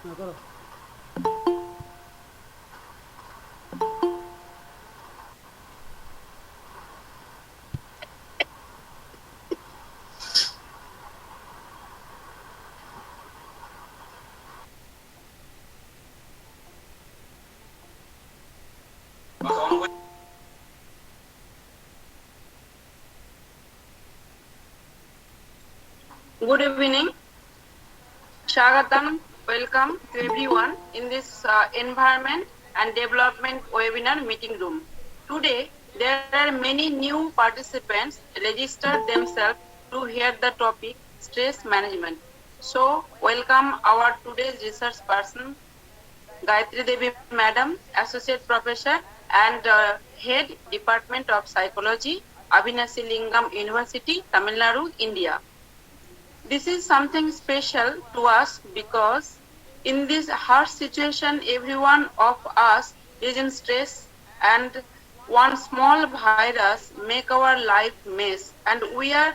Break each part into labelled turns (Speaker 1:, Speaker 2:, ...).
Speaker 1: Good evening. Shagatam. Welcome to everyone in this environment and development webinar meeting room. Today, there are many new participants registered themselves to hear the topic stress management. So, welcome our today's research person, Gayatri Devi Madam, Associate Professor and Head Department of Psychology, Abhinasi Lingam University, Tamil Nadu, India. This is something special to us because in this harsh situation, everyone of us is in stress and one small virus make our life mess and we are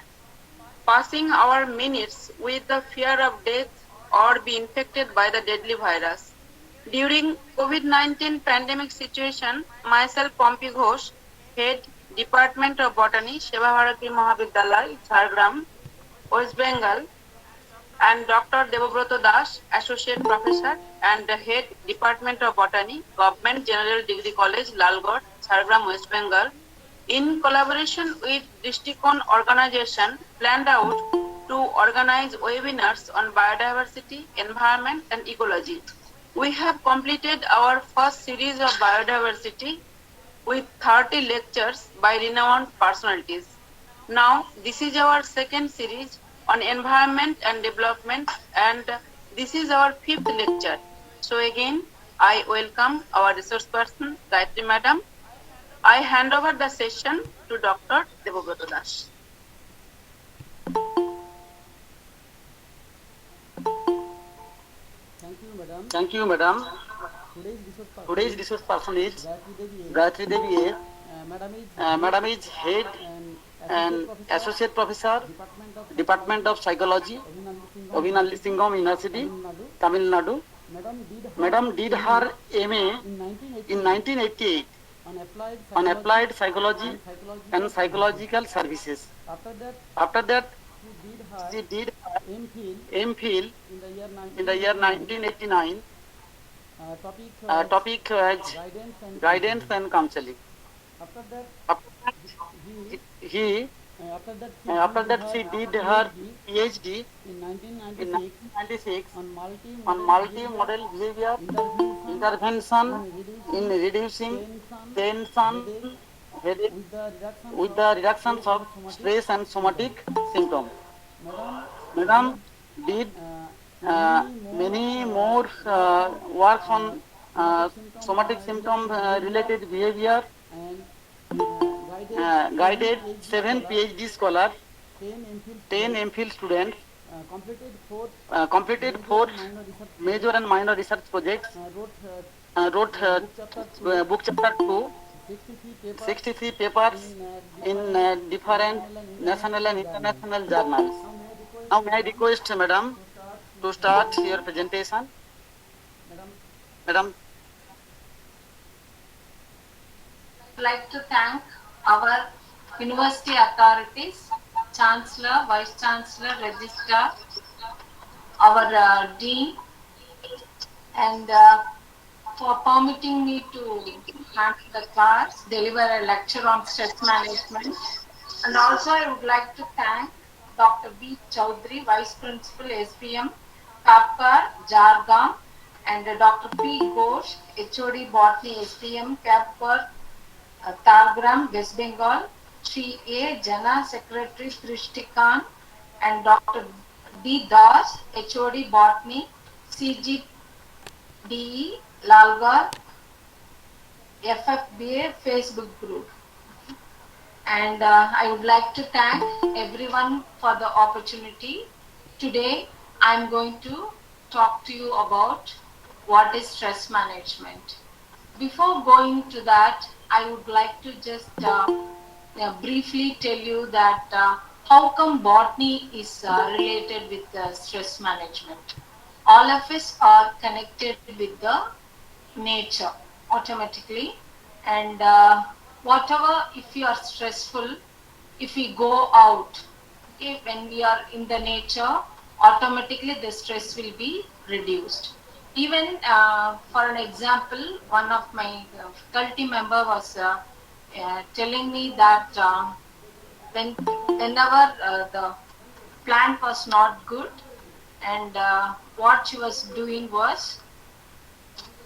Speaker 1: passing our minutes with the fear of death or be infected by the deadly virus. During COVID-19 pandemic situation, myself Pompi Ghosh, Head Department of Botany, Seva Bharati Mahavidyalaya, Jhargram, West Bengal, and Dr. Devabroto Das, Associate Professor and Head Department of Botany, Government General Degree College, Lalgod, Jhargram, West Bengal, in collaboration with Dristikon organization, planned out to organize webinars on biodiversity, environment, and ecology. We have completed our first series of biodiversity with 30 lectures by renowned personalities. Now, this is our second series on environment and development, and this is our fifth lecture. So again, I welcome our resource person, Gayatri Madam. I hand over the session to Dr. Devabroto Das.
Speaker 2: Thank you, madam. Today's resource person is Gayatri Devi. Madam is Head and Associate Professor, Department of Psychology, Abhinasi Lingam University, Tamil Nadu. Madam did her MA in 1988 on Applied Psychology and Psychological Services. After that, she did her MPhil in the year 1989. Topic was guidance and counseling. After that, she did her PhD in 1996 on multi-model behavior intervention in reducing tension headache with the reductions of stress and somatic symptoms. Madam did many more works on somatic symptom related behavior, guided 7 PhD scholars, 10 MPhil students, completed 4 major and minor research projects, wrote book chapter 2, 63 papers in different national and international journals. Now may I request Madam to start your presentation. Madam.
Speaker 3: I'd like to thank our university authorities, Chancellor, Vice Chancellor, Registrar, our Dean, and for permitting me to handle the class, deliver a lecture on stress management. And also I would like to thank Dr. B. Chaudhary, Vice Principal, SPM, Kapkar, Jhargram, and Dr. P. Ghosh, HOD Botany, SPM, Kapkar, Targram, West Bengal, Sri A. Jana, Secretary, Trishtikan, and Dr. D. Das, HOD Botany, CGDE, Lalgar, FFBA Facebook group. And I would like to thank everyone for the opportunity. Today, I'm going to talk to you about what is stress management. Before going to that, I would like to just briefly tell you that how come botany is related with stress management. all of us are connected with the nature automatically, and whatever, if you are stressful, if we go out, okay, when we are in the nature, automatically the stress will be reduced. Even for an example, one of my faculty member was telling me that whenever the plant was not good, and what she was doing was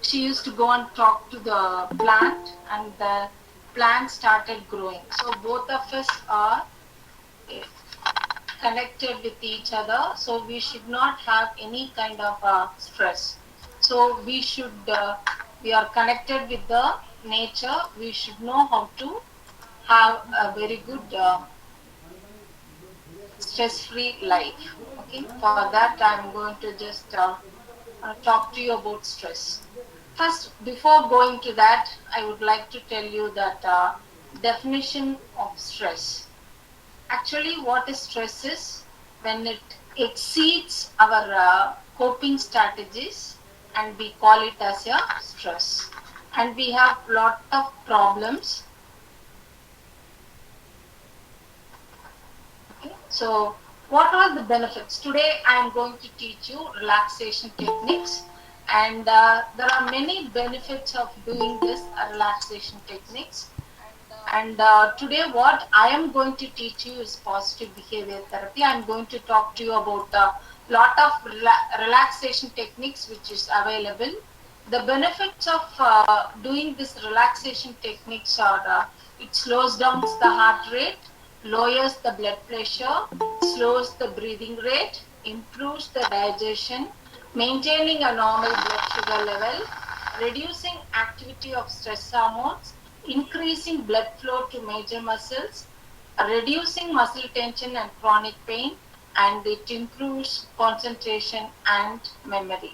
Speaker 3: she used to go and talk to the plant, and the plant started growing. So both of us are connected with each other, so we should not have any kind of stress. So we are connected with the nature, we should know how to have a very good stress-free life. Okay, for that I'm going to just talk to you about stress. First, before going to that, I would like to tell you that definition of stress. Actually, what is stress is when it exceeds our coping strategies, and we call it as a stress. And we have lot of problems. Okay. So, what are the benefits? Today, I am going to teach you relaxation techniques, and there are many benefits of doing this relaxation techniques. And today what I am going to teach you is positive behavior therapy. I am going to talk to you about a lot of relaxation techniques which is available. The benefits of doing this relaxation techniques are it slows down the heart rate, lowers the blood pressure, slows the breathing rate, improves the digestion, maintaining a normal blood sugar level, reducing activity of stress hormones, increasing blood flow to major muscles, reducing muscle tension and chronic pain, and it improves concentration and memory.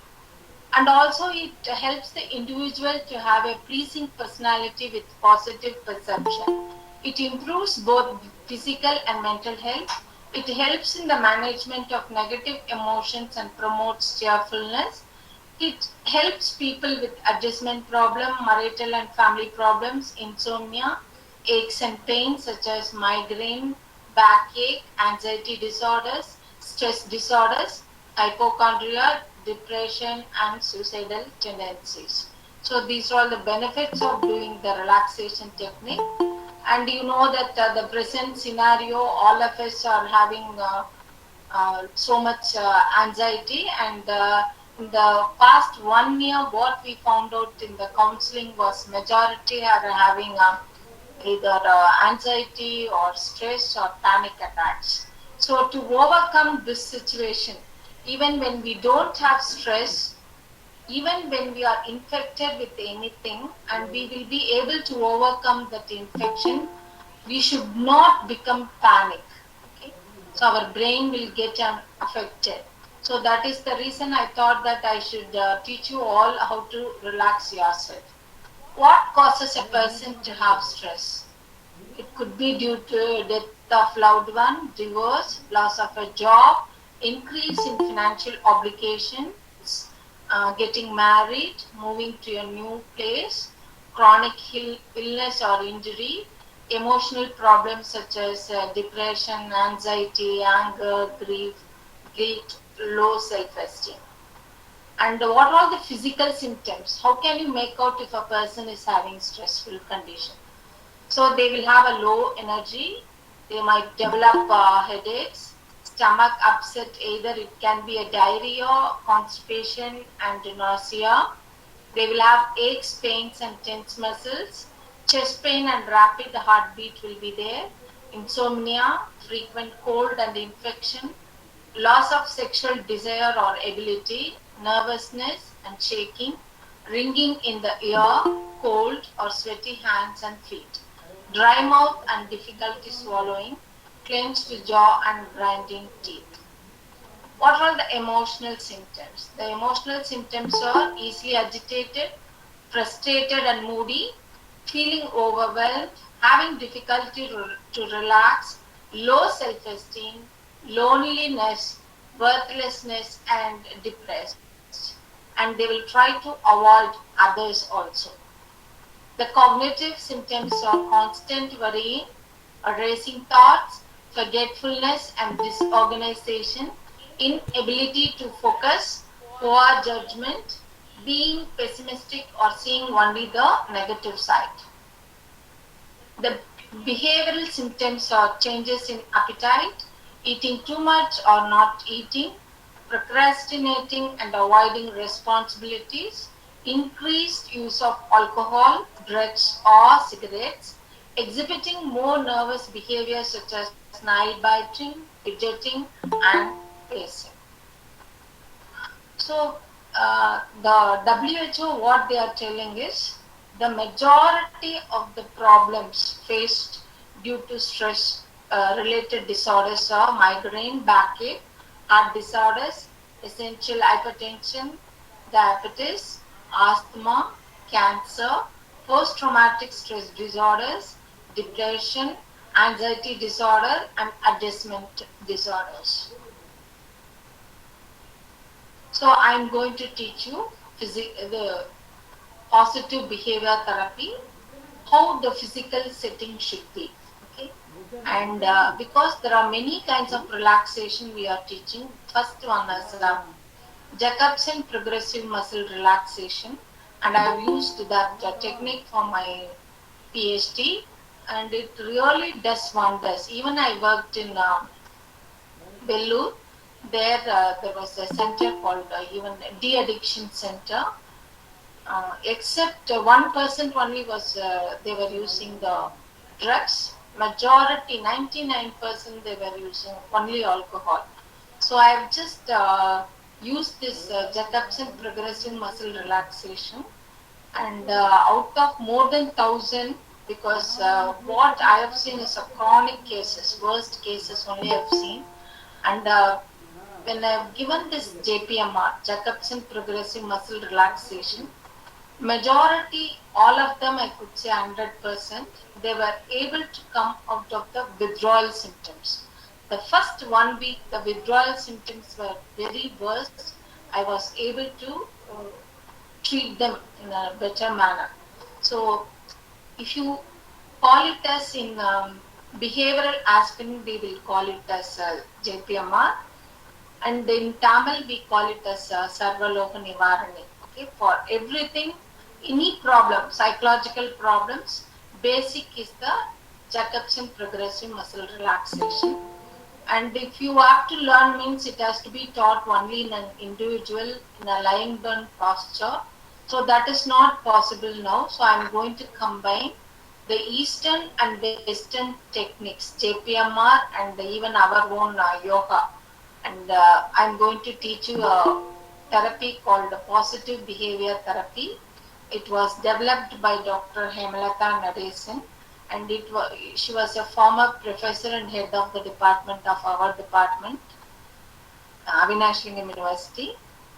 Speaker 3: And also it helps the individual to have a pleasing personality with positive perception. It improves both physical and mental health. It helps in the management of negative emotions and promotes cheerfulness. It helps people with adjustment problem, marital and family problems, insomnia, aches and pains such as migraine, backache, anxiety disorders, stress disorders, hypochondria, depression, and suicidal tendencies. So these are all the benefits of doing the relaxation technique. And you know that the present scenario, all of us are having so much anxiety, and in the past 1 year what we found out in the counseling was majority are having either anxiety or stress or panic attacks. So to overcome this situation, even when we don't have stress, even when we are infected with anything and we will be able to overcome that infection, we should not become panic. Okay? So our brain will get affected. So that is the reason I thought that I should teach you all how to relax yourself. What causes a person to have stress? It could be due to death of loved one, divorce, loss of a job, increase in financial obligations, getting married, moving to a new place, chronic illness or injury, emotional problems such as depression, anxiety, anger, grief, guilt, low self-esteem. And what are the physical symptoms? How can you make out if a person is having stressful condition? So they will have a low energy, they might develop headaches, stomach upset, either it can be a diarrhea, constipation and nausea. They will have aches, pains and tense muscles, chest pain and rapid heartbeat will be there, insomnia, frequent cold and infection, loss of sexual desire or ability, nervousness and shaking, ringing in the ear, cold or sweaty hands and feet, dry mouth and difficulty swallowing, clenched jaw and grinding teeth. What are the emotional symptoms? The emotional symptoms are easily agitated, frustrated and moody, feeling overwhelmed, having difficulty to relax, low self-esteem, loneliness, worthlessness and depressed. and they will try to avoid others also. The cognitive symptoms are constant worrying, racing thoughts, forgetfulness and disorganization, inability to focus, poor judgment, being pessimistic or seeing only the negative side. The behavioral symptoms are changes in appetite, eating too much or not eating, procrastinating and avoiding responsibilities, increased use of alcohol, drugs or cigarettes, exhibiting more nervous behavior such as nail biting, fidgeting and pacing. So the WHO, what they are telling is the majority of the problems faced due to stress related disorders are migraine, backache, heart disorders, essential hypertension, diabetes, asthma, cancer, post-traumatic stress disorders, depression, anxiety disorder, and adjustment disorders. So I'm going to teach you the positive behavior therapy, how the physical setting should be. Okay, and because there are many kinds of relaxation we are teaching. First one is Jacobson progressive muscle relaxation, and I have used that technique for my PhD, and it really does wonders. Even I worked in Belur. There was a center called even de-addiction center. Except 1% only was they were using the drugs. Majority, 99%, they were using only alcohol. So I have just used this Jacobson progressive muscle relaxation, and out of more than 1,000, because what I have seen is a chronic cases, worst cases only I have seen, and when I have given this JPMR, Jacobson progressive muscle relaxation, majority, all of them, I could say 100%, they were able to come out of the withdrawal symptoms. The first 1 week, the withdrawal symptoms were very worse. I was able to treat them in a better manner. So, if you call it as in behavioral aspect, we will call it as JPMR, and in Tamil we call it as Sarvaloka Nivarani. Okay, for everything, any problem, psychological problems, basic is the Jacobson progressive muscle relaxation. And if you have to learn, means it has to be taught only in an individual, in a lying down posture. So that is not possible now. So I am going to combine the Eastern and Western techniques, JPMR and even our own yoga. And I am going to teach you a therapy called positive behavior therapy. It was developed by Dr. Hemalata Nadesan, and she was a former professor and head of the department of our department, Avinash Lingam University,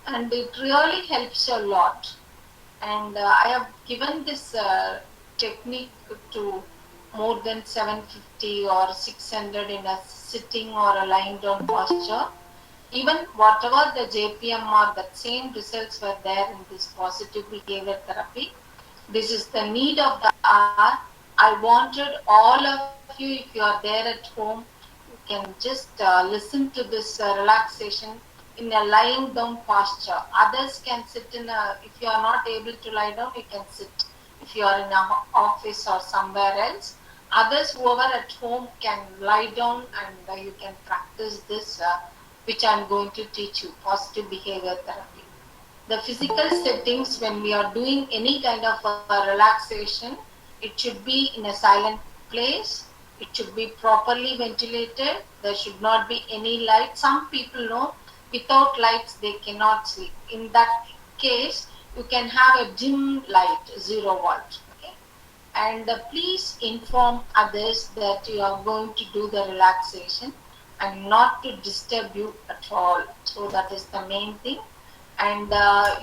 Speaker 3: and it really helps a lot. And I have given this technique to more than 750 or 600 in a sitting or a lying down posture. Even whatever the JPMR, that same results were there in this positive behavior therapy. This is the need of the hour. I wanted all of you, if you are there at home, you can just listen to this relaxation in a lying down posture. Others can sit in a, if you are not able to lie down, you can sit. If you are in an office or somewhere else, others whoever at home can lie down, and you can practice this, which I am going to teach you, positive behavior therapy. The physical settings, when we are doing any kind of relaxation, it should be in a silent place. It should be properly ventilated. There should not be any light. Some people know without lights they cannot sleep. In that case, you can have a dim light, 0 volt. Okay? And please inform others that you are going to do the relaxation and not to disturb you at all. So that is the main thing. And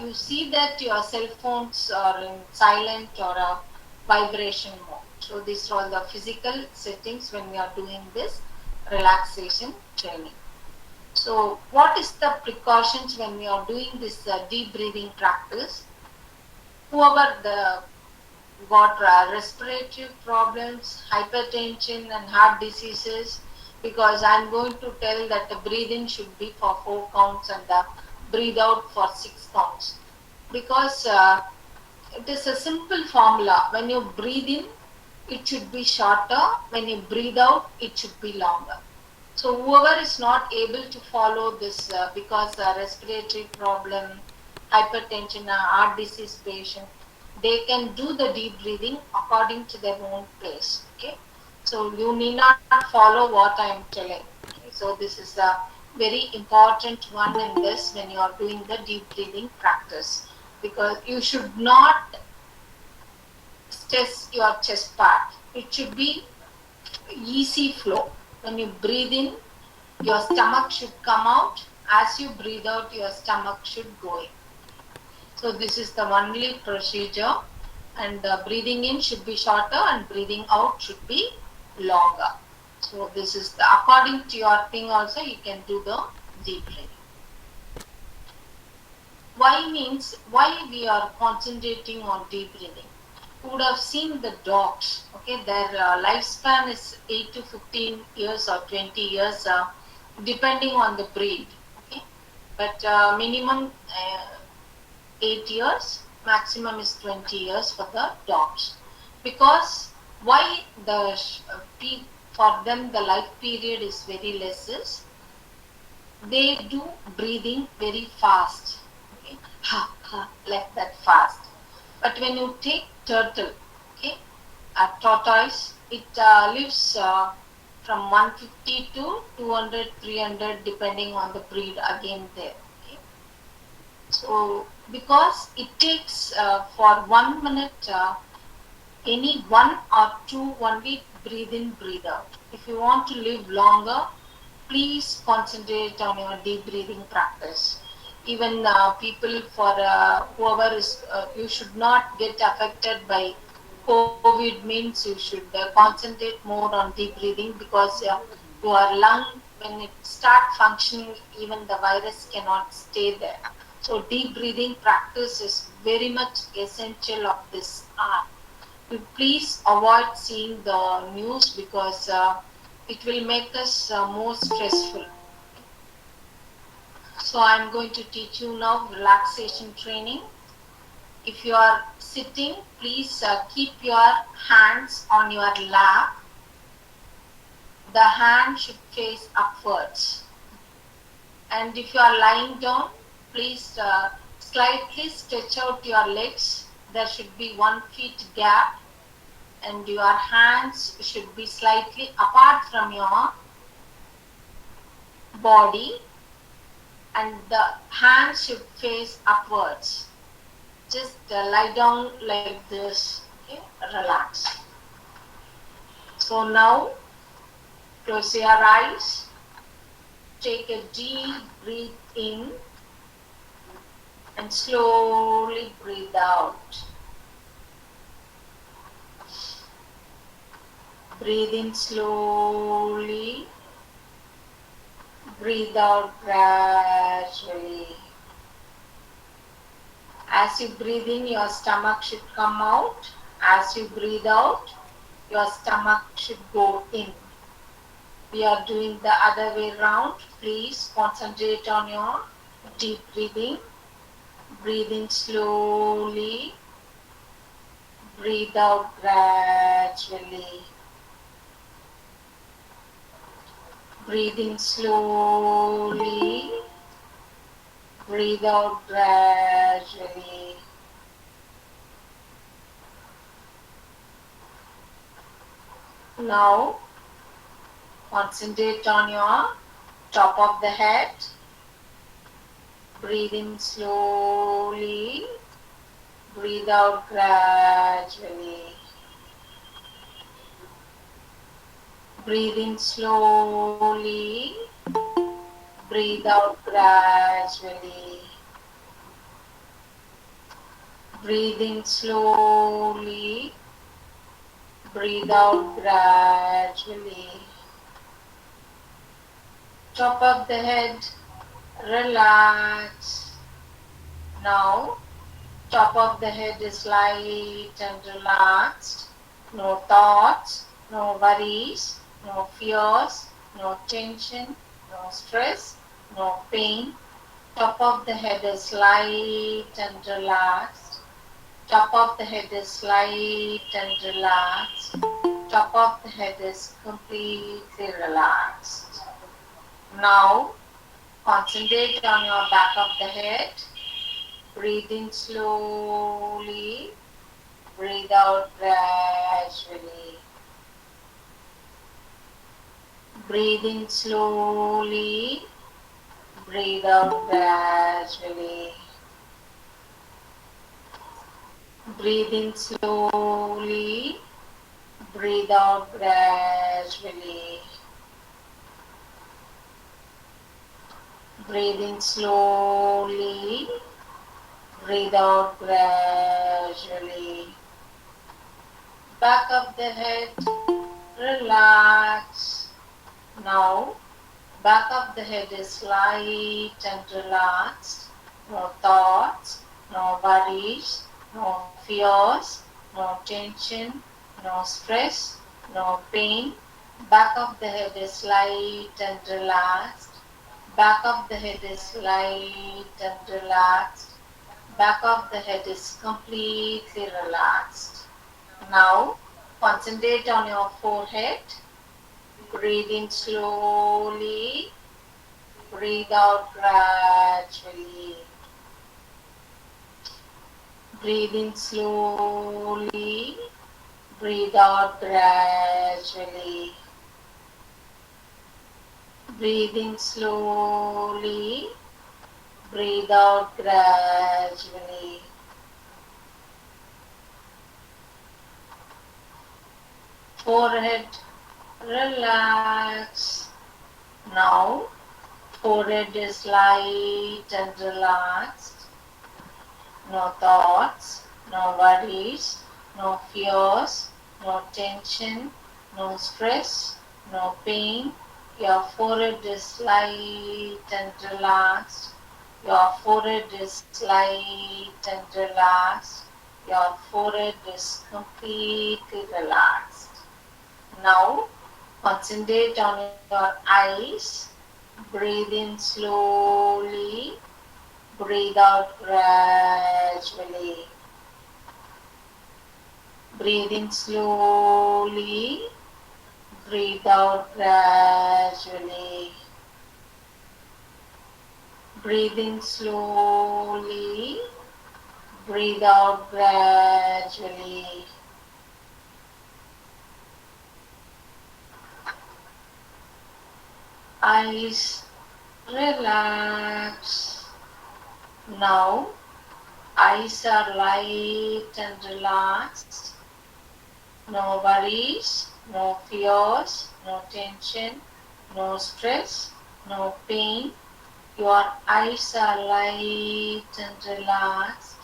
Speaker 3: you see that your cell phones are in silent or a vibration mode. So these are all the physical settings when we are doing this relaxation training. So what is the precautions when we are doing this deep breathing practice? Whoever got respiratory problems, hypertension and heart diseases, because I'm going to tell that the breathing should be for 4 counts and the breathe out for 6 counts. Because it is a simple formula. When you breathe in, it should be shorter. When you breathe out, it should be longer. So whoever is not able to follow this because respiratory problem, hypertension, heart disease patient, they can do the deep breathing according to their own pace. Okay, so you need not follow what I am telling. Okay? So this is a very important one in this when you are doing the deep breathing practice, because you should not stress your chest part. It should be easy flow. When you breathe in, your stomach should come out. As you breathe out, your stomach should go in. So this is the only procedure, and breathing in should be shorter and breathing out should be longer. So this is the, according to your thing also you can do the deep breathing. Why means why we are concentrating on deep breathing. You would have seen the dogs, okay, their lifespan is 8 to 15 years or 20 years depending on the breed, okay, but minimum 8 years, maximum is 20 years for the dogs. Because why for them the life period is very less is they do breathing very fast, okay, ha ha, like that fast. But when you take turtle, okay, a tortoise, it lives from 150 to 200, 300 depending on the breed again there. Okay. So because it takes for 1 minute any 1 or 2 only breathe in, breathe out. If you want to live longer, please concentrate on your deep breathing practice. Even people for whoever is, you should not get affected by COVID means you should concentrate more on deep breathing, because your lung, when it start functioning, even the virus cannot stay there. So deep breathing practice is very much essential of this art. You please avoid seeing the news, because it will make us more stressful. So I'm going to teach you now relaxation training. If you are sitting, please keep your hands on your lap. The hand should face upwards. And if you are lying down, please slightly stretch out your legs. There should be 1 feet gap, and your hands should be slightly apart from your body, and the hands should face upwards. Just lie down like this, okay? Relax. So now close your eyes, take a deep breath in and slowly breathe out. Breathe in slowly, breathe out gradually. As you breathe in, your stomach should come out. As you breathe out, your stomach should go in. We are doing the other way round. Please concentrate on your deep breathing. Breathe in slowly, breathe out gradually. Breathe in slowly, breathe out gradually. Now, concentrate on your top of the head. Breathe in slowly, breathe out gradually. Breathe in slowly, breathe out gradually. Breathe in slowly, breathe out gradually. top of the head, relax. Now, top of the head is light and relaxed. No thoughts, no worries, no fears, no tension, no stress, no pain. Top of the head is light and relaxed. Top of the head is light and relaxed. Top of the head is completely relaxed. Now, concentrate on your back of the head. Breathe in slowly. Breathe out gradually. Breathe in slowly. Breathe out gradually. Breathe in slowly. Breathe out gradually. Breathe in slowly. Breathe out gradually. Back of the head, relax. Now, back of the head is light and relaxed. No thoughts, no worries, no fears, no tension, no stress, no pain. Back of the head is light and relaxed. Back of the head is light and relaxed. Back of the head is completely relaxed. Now, concentrate on your forehead. Breathe in slowly. Breathe out gradually. Breathe in slowly. Breathe out gradually. Breathe in slowly. Breathe out gradually. Forehead, relax. Now, forehead is light and relaxed. No thoughts, no worries, no fears, no tension, no stress, no pain. Your forehead is light and relaxed. Your forehead is light and relaxed. Your forehead is completely relaxed. Now, concentrate on your eyes. Breathe in slowly. Breathe out gradually. Breathe in slowly. Breathe out gradually. Breathe in slowly. Breathe out gradually. Eyes, relax. Now, eyes are light and relaxed. No worries, no fears, no tension, no stress, no pain. Your eyes are light and relaxed.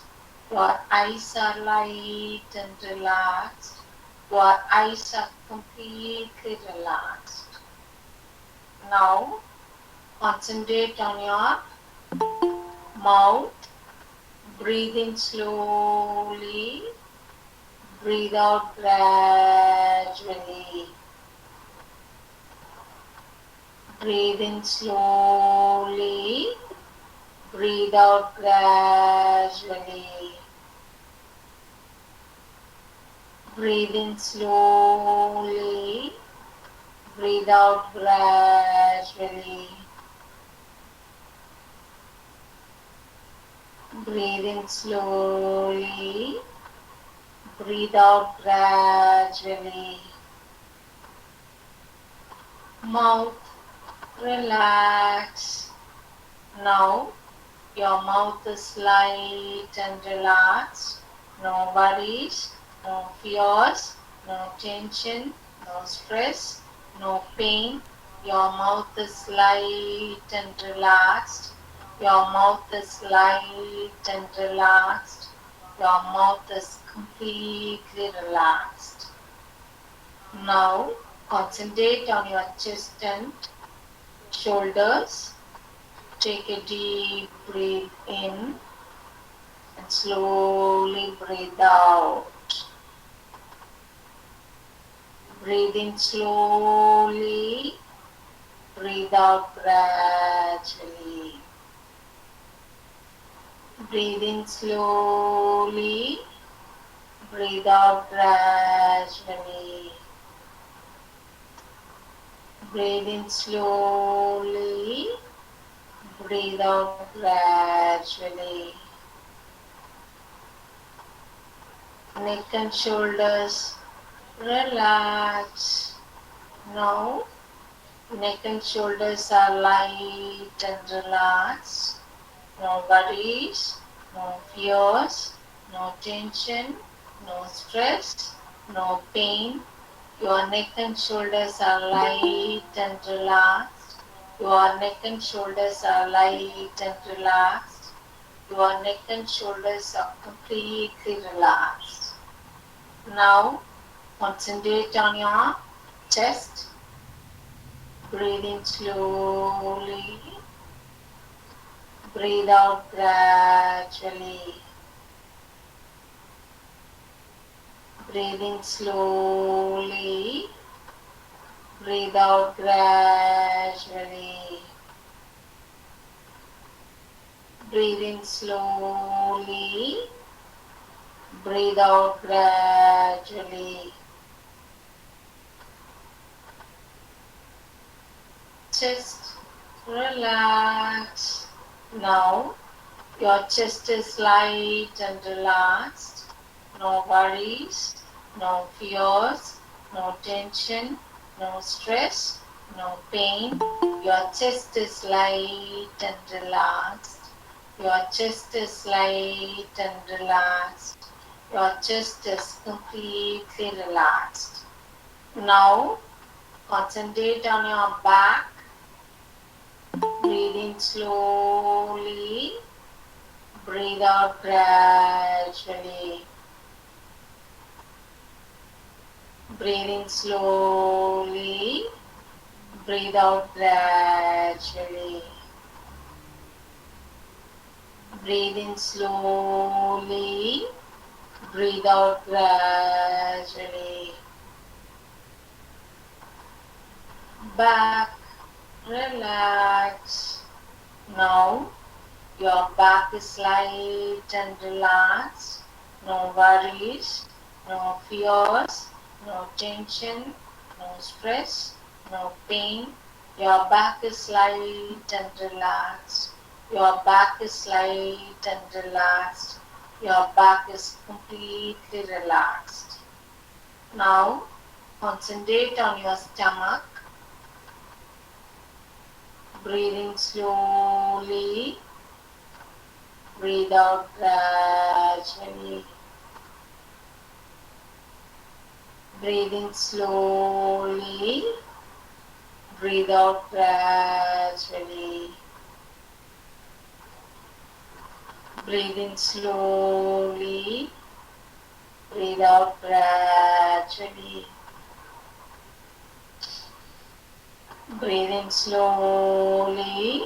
Speaker 3: Your eyes are light and relaxed. Your eyes are completely relaxed. Now, concentrate on your mouth. Breathe in slowly. Breathe out gradually. Breathe in slowly. Breathe out gradually. Breathe in slowly. Breathe out gradually. Breathe in slowly. Breathe out gradually. Mouth, relax. Now, your mouth is light and relaxed. No worries, no fears, no tension, no stress, no pain. Your mouth is light and relaxed. Your mouth is light and relaxed. Your mouth is completely relaxed. Now, concentrate on your chest and shoulders. Take a deep breath in and slowly breathe out. Breathe in slowly, breathe out gradually. Breathe in slowly, breathe out gradually. Breathe in slowly, breathe out gradually. Neck and shoulders, relax. Now, neck and shoulders are light and relaxed. No worries, no fears, no tension, no stress, no pain. Your neck and shoulders are light and relaxed. Your neck and shoulders are light and relaxed. Your neck and shoulders are completely relaxed. Now, concentrate on your chest. Breathe in slowly. Breathe out gradually. Breathe in slowly. Breathe out gradually. Breathe in slowly. Breathe out gradually. Chest, relax. Now, your chest is light and relaxed. No worries, no fears, no tension, no stress, no pain. Your chest is light and relaxed. Your chest is light and relaxed. Your chest is completely relaxed. Now, concentrate on your back. Breathe in slowly. Breathe out gradually. Breathe in slowly. Breathe out gradually. Breathe in slowly. Breathe out gradually. Back, relax. Now, your back is light and relaxed. No worries, no fears, no tension, no stress, no pain. Your back is light and relaxed. Your back is light and relaxed. Your back is completely relaxed. Now, concentrate on your stomach. Breathing slowly. Breathe out gradually. Breathe in slowly. Breathe out gradually. Breathe in slowly. Breathe out gradually. Breathe in slowly.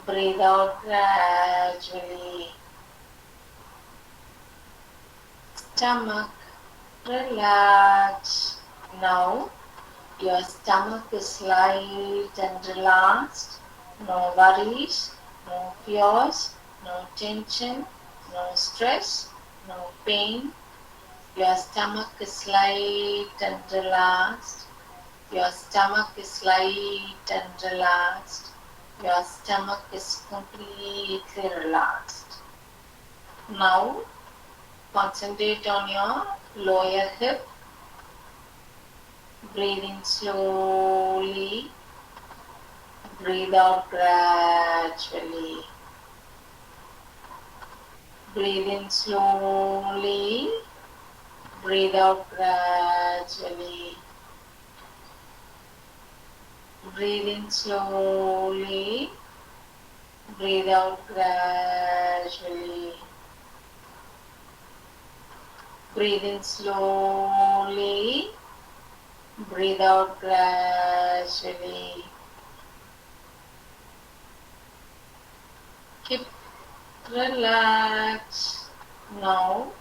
Speaker 3: Breathe out gradually. Stomach, relax. Now, your stomach is light and relaxed. No worries, no fears, no tension, no stress, no pain. Your stomach is light and relaxed. Your stomach is light and relaxed. Your stomach is completely relaxed. Now, concentrate on your lower hip. Breathe in slowly. Breathe out gradually. Breathe in slowly. Breathe out gradually. Breathe in slowly. Breathe out gradually. Breathe in slowly. Breathe out gradually. hip relax. Now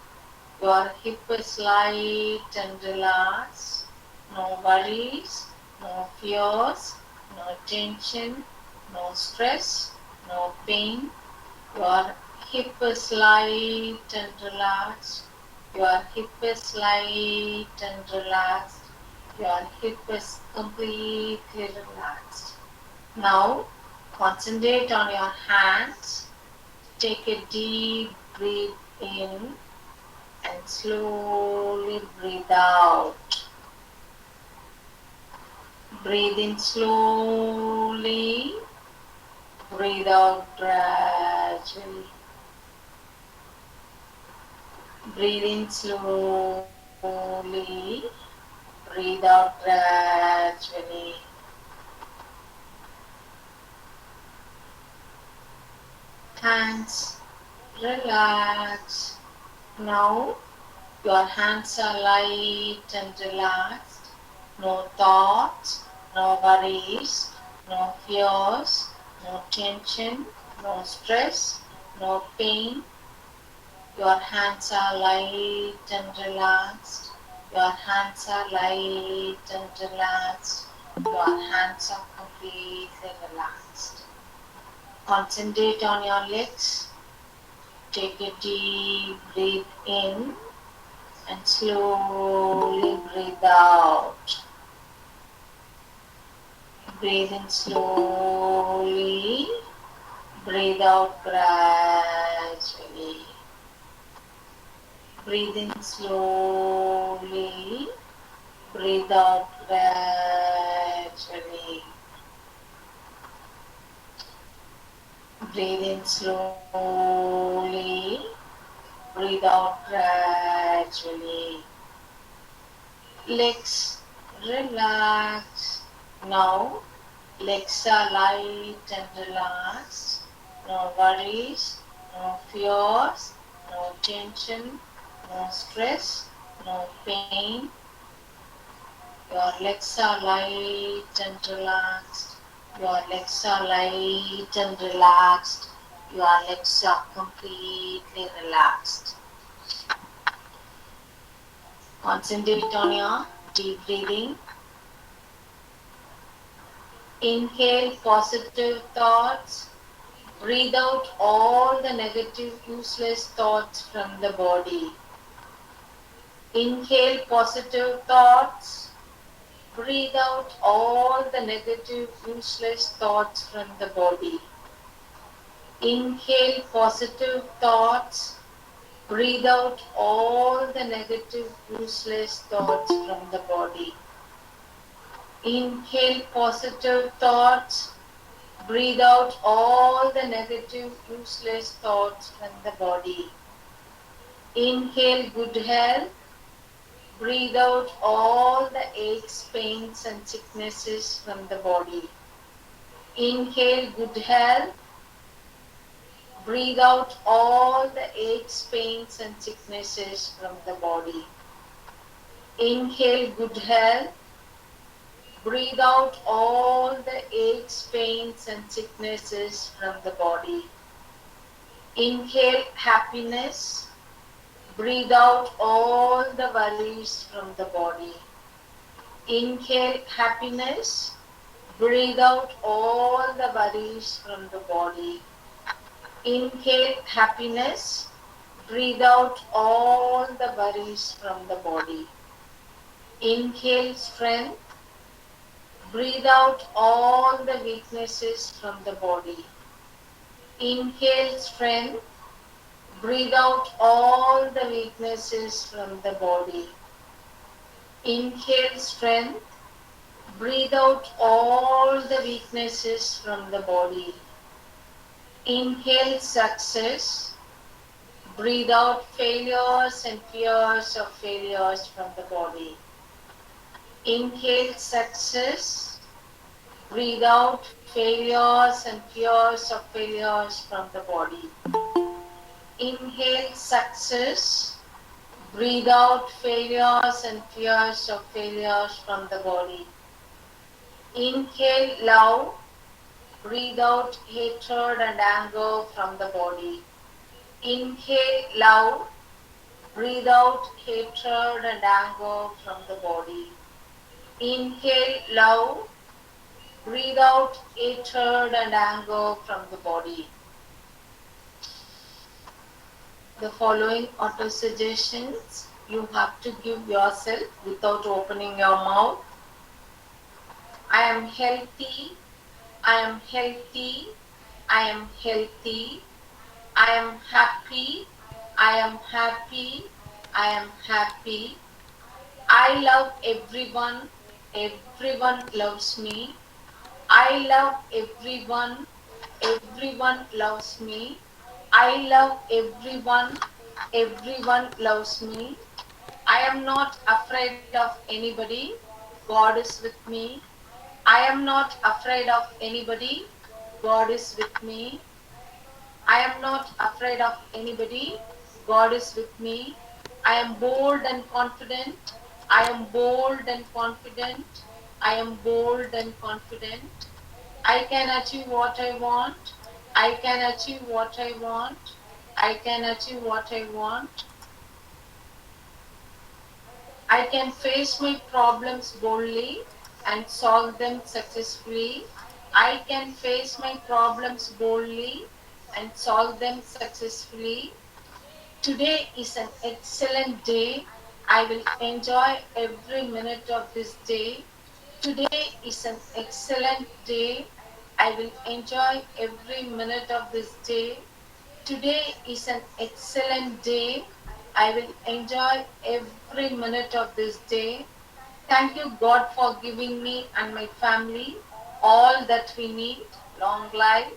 Speaker 3: your hip is light and relaxed. No worries, no fears, no tension, no stress, no pain. Your hip is light and relaxed. Your hip is light and relaxed. Your hip is completely relaxed. Now concentrate on your hands. Take a deep breath in and slowly breathe out. Breathe in slowly, breathe out gradually. Breathe in slowly, breathe out gradually. Hands relax. Now your hands are light and relaxed. No thoughts, no worries, no fears, no tension, no stress, no pain. Your hands are light and relaxed. Your hands are light and relaxed. Your hands are completely relaxed. Concentrate on your legs. Take a deep breath in and slowly breathe out. Breathe in slowly, breathe out gradually. Breathe in slowly, breathe out gradually. Breathe in slowly, breathe out gradually. Legs relax. Now legs are light and relaxed. No worries, no fears, no tension, no stress, no pain. Your legs are light and relaxed. Your legs are light and relaxed. Your legs are completely relaxed. Concentrate on your deep breathing. Inhale positive thoughts. Breathe out all the negative, useless thoughts from the body. Inhale positive thoughts. Breathe out all the negative, useless thoughts from the body. Inhale positive thoughts. Breathe out all the negative, useless thoughts from the body. Inhale positive thoughts. Breathe out all the negative, useless thoughts from the body. Inhale good health. Breathe out all the aches, pains, and sicknesses from the body. Inhale good health. Breathe out all the aches, pains, and sicknesses from the body. Inhale good health. Breathe out all the aches, pains, and sicknesses from the body. Inhale happiness. Breathe out all the worries from the body. Inhale happiness. Breathe out all the worries from the body. Inhale happiness. Breathe out all the worries from the body. Inhale strength. Breathe out all the weaknesses from the body. Inhale strength. Breathe out all the weaknesses from the body. Inhale strength. Breathe out all the weaknesses from the body. Inhale success. Breathe out failures and fears of failures from the body. Inhale success. Breathe out failures and fears of failures from the body. Inhale success. Breathe out failures and fears of failures from the body. Inhale love. Breathe out hatred and anger from the body. Inhale love. Breathe out hatred and anger from the body. Inhale love. Breathe out hatred and anger from the body. The following auto suggestions you have to give yourself without opening your mouth. I am healthy. I am healthy. I am healthy. I am happy. I am happy. I am happy. I love everyone. Everyone loves me. I love everyone. Everyone loves me. I love everyone. Everyone loves me. I am not afraid of anybody. God is with me. I am not afraid of anybody. God is with me. I am not afraid of anybody. God is with me. I am bold and confident. I am bold and confident. I am bold and confident. I can achieve what I want. I can achieve what I want. I can achieve what I want. I can face my problems boldly and solve them successfully. I can face my problems boldly and solve them successfully. Today is an excellent day. I will enjoy every minute of this day. Today is an excellent day. I will enjoy every minute of this day. Today is an excellent day. I will enjoy every minute of this day. Thank you, God, for giving me and my family all that we need: long life,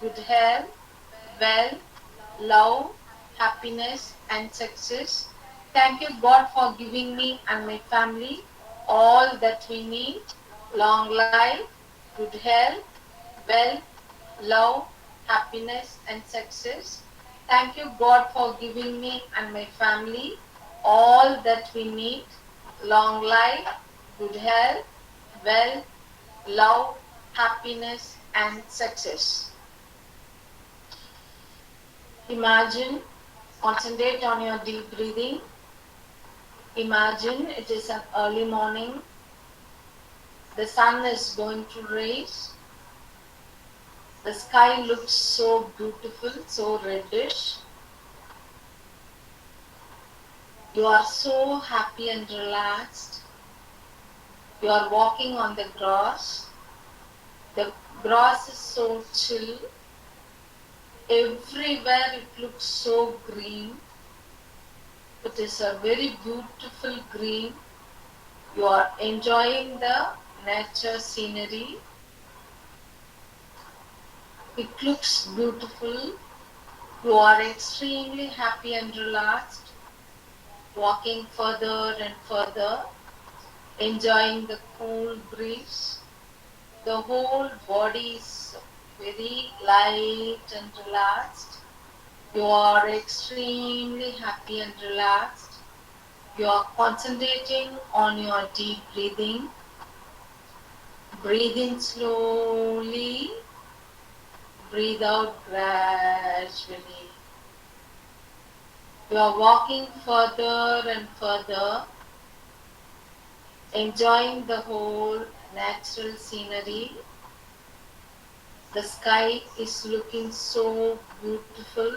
Speaker 3: good health, wealth, love, happiness, and success. Thank you, God, for giving me and my family all that we need: long life, good health, wealth, love, happiness, and success. Thank you, God, for giving me and my family all that we need: long life, good health, wealth, love, happiness, and success. Imagine, concentrate on your deep breathing. Imagine it is an early morning. The sun is going to rise. The sky looks so beautiful, so reddish. You are so happy and relaxed. You are walking on the grass. The grass is so chill. Everywhere it looks so green. It is a very beautiful green. You are enjoying the nature scenery. It looks beautiful. You are extremely happy and relaxed, walking further and further, enjoying the cool breeze. The whole body is very light and relaxed. You are extremely happy and relaxed. You are concentrating on your deep breathing. Breathe in slowly. Breathe out gradually. You are walking further and further, enjoying the whole natural scenery. The sky is looking so beautiful.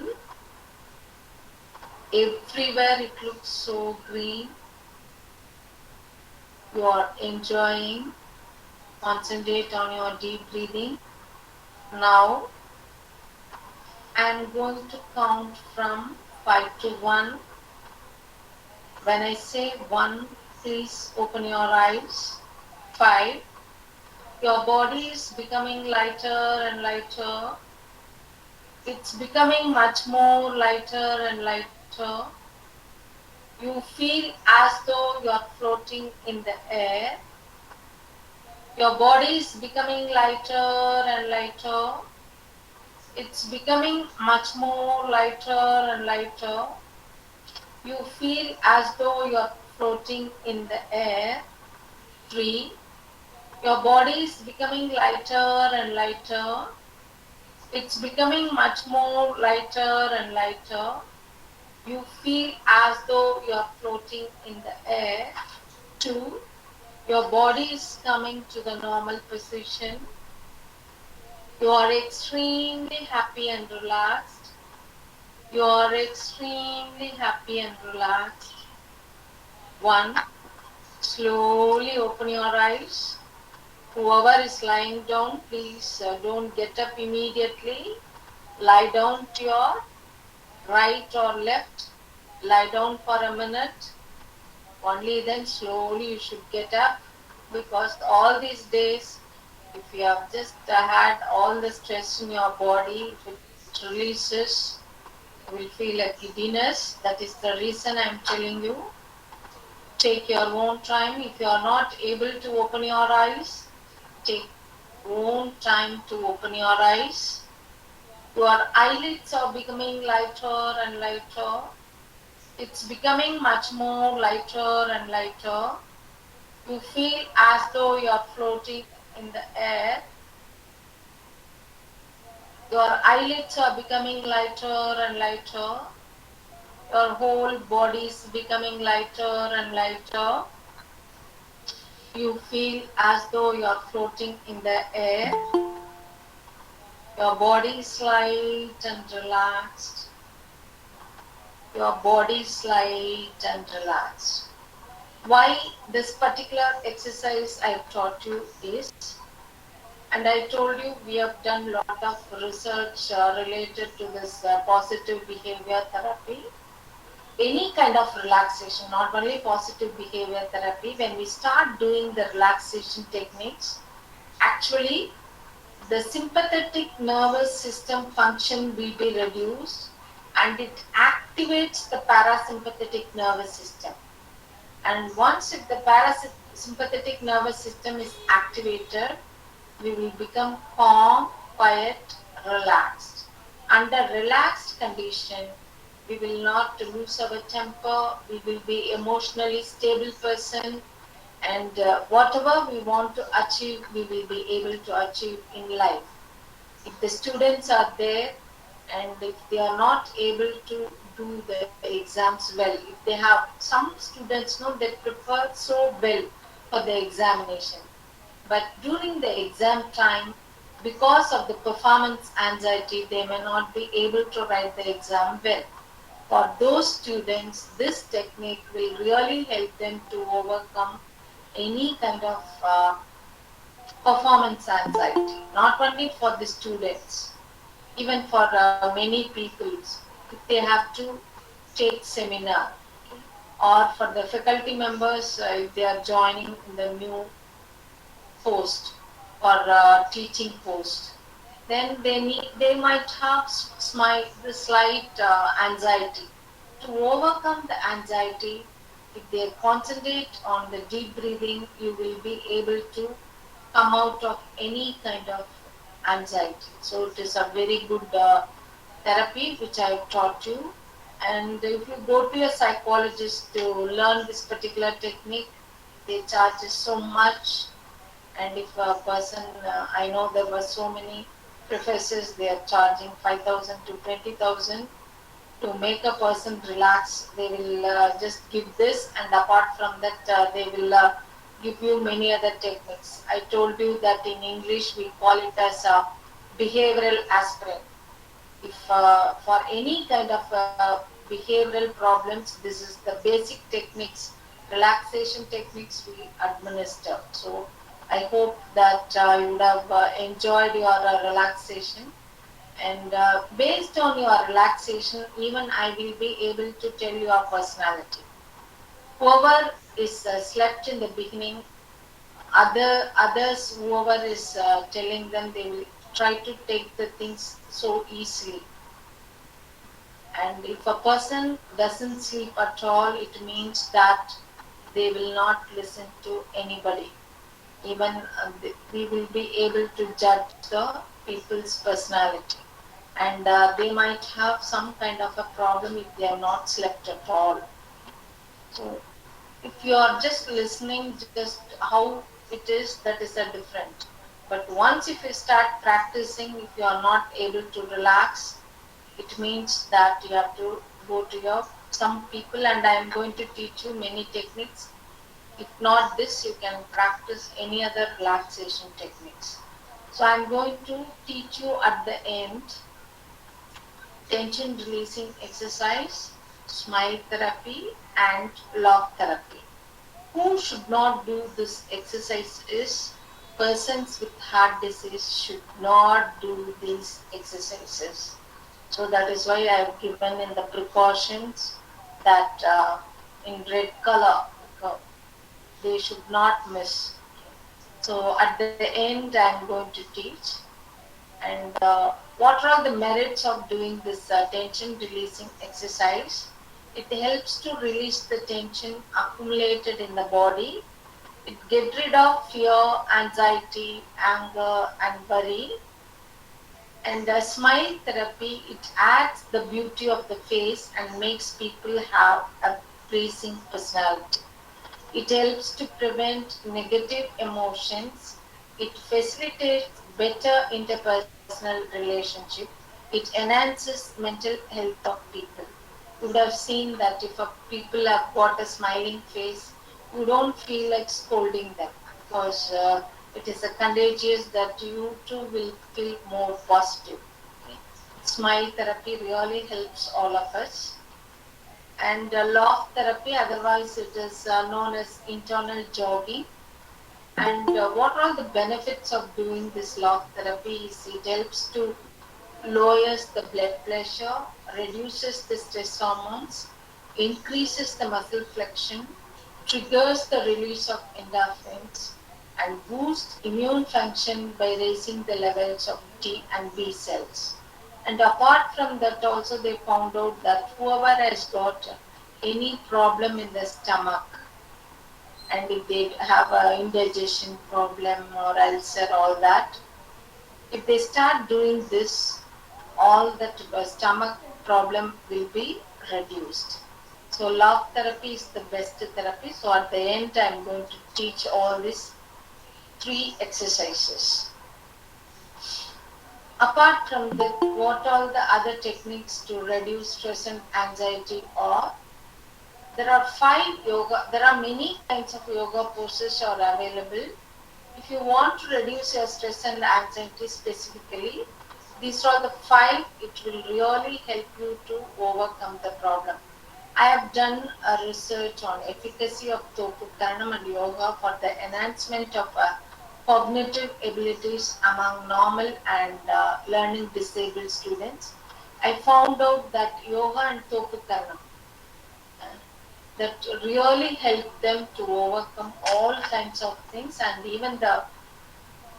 Speaker 3: Everywhere it looks so green. You are enjoying. Concentrate on your deep breathing. Now, I am going to count from 5 to 1. When I say 1, please open your eyes. 5. Your body is becoming lighter and lighter. It's becoming much more lighter and lighter. You feel as though you are floating in the air. Your body is becoming lighter and lighter. It's becoming much more lighter and lighter. You feel as though you are floating in the air. 3. Your body is becoming lighter and lighter. It's becoming much more lighter and lighter. You feel as though you're floating in the air. 2. Your body is coming to the normal position. You are extremely happy and relaxed. You are extremely happy and relaxed. 1. Slowly open your eyes. Whoever is lying down, please don't get up immediately. Lie down to your right or left. Lie down for a minute. Only then slowly you should get up, because all these days, if you have just had all the stress in your body, if it releases, you will feel a giddiness. That is the reason I am telling you. Take your own time. If you are not able to open your eyes, take own time to open your eyes. Your eyelids are becoming lighter and lighter. It's becoming much more lighter and lighter. You feel as though you are floating in the air. Your eyelids are becoming lighter and lighter. Your whole body is becoming lighter and lighter. You feel as though you are floating in the air. Your body is light and relaxed. Your body is light and relaxed. Why this particular exercise I taught you is, and I told you we have done a lot of research related to this positive behavior therapy. Any kind of relaxation, not only positive behavior therapy, when we start doing the relaxation techniques, actually the sympathetic nervous system function will be reduced and it activates the parasympathetic nervous system. And once if the parasympathetic nervous system is activated, we will become calm, quiet, relaxed. Under relaxed condition, we will not lose our temper, we will be emotionally stable person, and whatever we want to achieve, we will be able to achieve in life. If the students are there and if they are not able to do the exams well, if they have some students know they prepare so well for the examination, but during the exam time, because of the performance anxiety, they may not be able to write the exam well. For those students, this technique will really help them to overcome any kind of performance anxiety, not only for the students, even for many people. If they have to take seminar, or for the faculty members, if they are joining in the new post or teaching post, then they might have the slight anxiety. To overcome the anxiety, if they concentrate on the deep breathing, you will be able to come out of any kind of anxiety. So it is a very good therapy which I have taught you. And if you go to a psychologist to learn this particular technique, they charge so much. And if a person, I know there were so many professors, they are charging 5,000 to 20,000 to make a person relax. They will just give this, and apart from that, they will give you many other techniques. I told you that in English we call it as a behavioral aspirin. If for any kind of behavioral problems, this is the basic techniques, relaxation techniques we administer. So I hope that you would have enjoyed your relaxation. And based on your relaxation, even I will be able to tell your personality. Whoever is slept in the beginning, others, whoever is telling them, they will try to take the things so easily. And if a person doesn't sleep at all, it means that they will not listen to anybody. Even we will be able to judge the people's personality. And they might have some kind of a problem if they have not slept at all. So if you are just listening, just how that is a different. But once if you start practicing, if you are not able to relax, it means that you have to go to your some people, and I am going to teach you many techniques. If not this, you can practice any other relaxation techniques. So I'm going to teach you at the end tension releasing exercise, smile therapy, and laugh therapy. Who should not do this exercise is persons with heart disease should not do these exercises. So that is why I have given in the precautions that in red color, they should not miss. So at the end, I am going to teach. And what are the merits of doing this tension releasing exercise? It helps to release the tension accumulated in the body. It gets rid of fear, anxiety, anger, and worry. And smile therapy, it adds the beauty of the face and makes people have a pleasing personality. It helps to prevent negative emotions. It facilitates better interpersonal relationship. It enhances mental health of people. You would have seen that if people have got a smiling face, you don't feel like scolding them because it is a contagious that you too will feel more positive. Okay. Smile therapy really helps all of us. And laugh therapy, otherwise it is known as internal jogging. And what are the benefits of doing this laugh therapy is it helps to lowers the blood pressure, reduces the stress hormones, increases the muscle flexion, triggers the release of endorphins, and boosts immune function by raising the levels of T and B cells. And apart from that, also they found out that whoever has got any problem in the stomach, and if they have a indigestion problem or ulcer, all that, if they start doing this, all that stomach problem will be reduced. So laugh therapy is the best therapy. So at the end, I'm going to teach all these 3 exercises. Apart from that, what all the other techniques to reduce stress and anxiety are? There are 5 yoga. There are many kinds of yoga poses are available. If you want to reduce your stress and anxiety specifically, these are the 5. It will really help you to overcome the problem. I have done a research on efficacy of Topu Karanam and yoga for the enhancement of cognitive abilities among normal and learning disabled students. I found out that yoga and Topu Karanam that really help them to overcome all kinds of things, and even the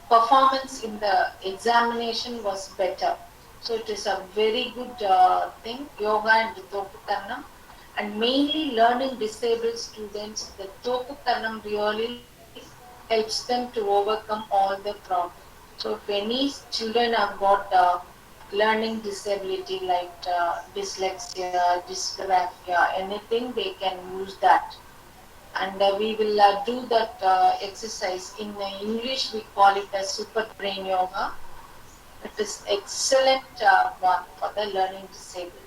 Speaker 3: performance in the examination was better. So it is a very good thing, yoga and Topu Karanam. And mainly learning disabled students, the Topu Karanam really helps them to overcome all the problems. So if any children have got learning disability like dyslexia, dysgraphia, anything, they can use that. And we will do that exercise. In English, we call it as super brain yoga. It is excellent one for the learning disabled.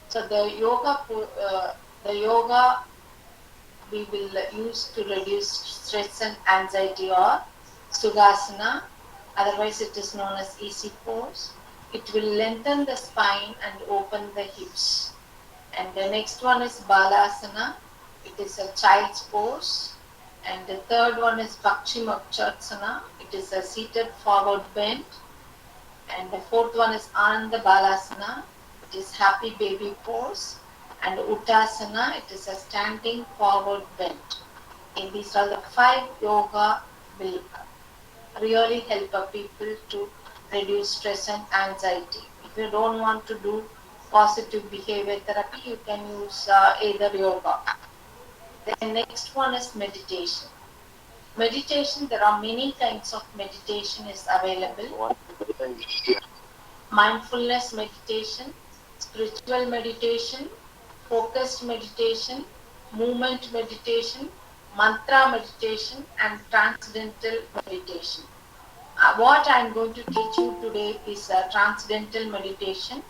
Speaker 3: So the yoga we will use to reduce stress and anxiety or Sukhasana, otherwise it is known as easy pose. It will lengthen the spine and open the hips. And the next one is Balasana. It is a child's pose. And the third one is Pakshimokshasana. It is a seated forward bend. And the fourth one is Ananda Balasana. It is happy baby pose. And Uttasana, it is a standing forward bend. And these are the 5 yoga will really help people to reduce stress and anxiety. If you don't want to do positive behavior therapy, you can use either yoga. The next one is meditation. Meditation, there are many kinds of meditation is available. Mindfulness meditation, spiritual meditation, focused meditation, movement meditation, mantra meditation and transcendental meditation. What I am going to teach you today is transcendental meditation,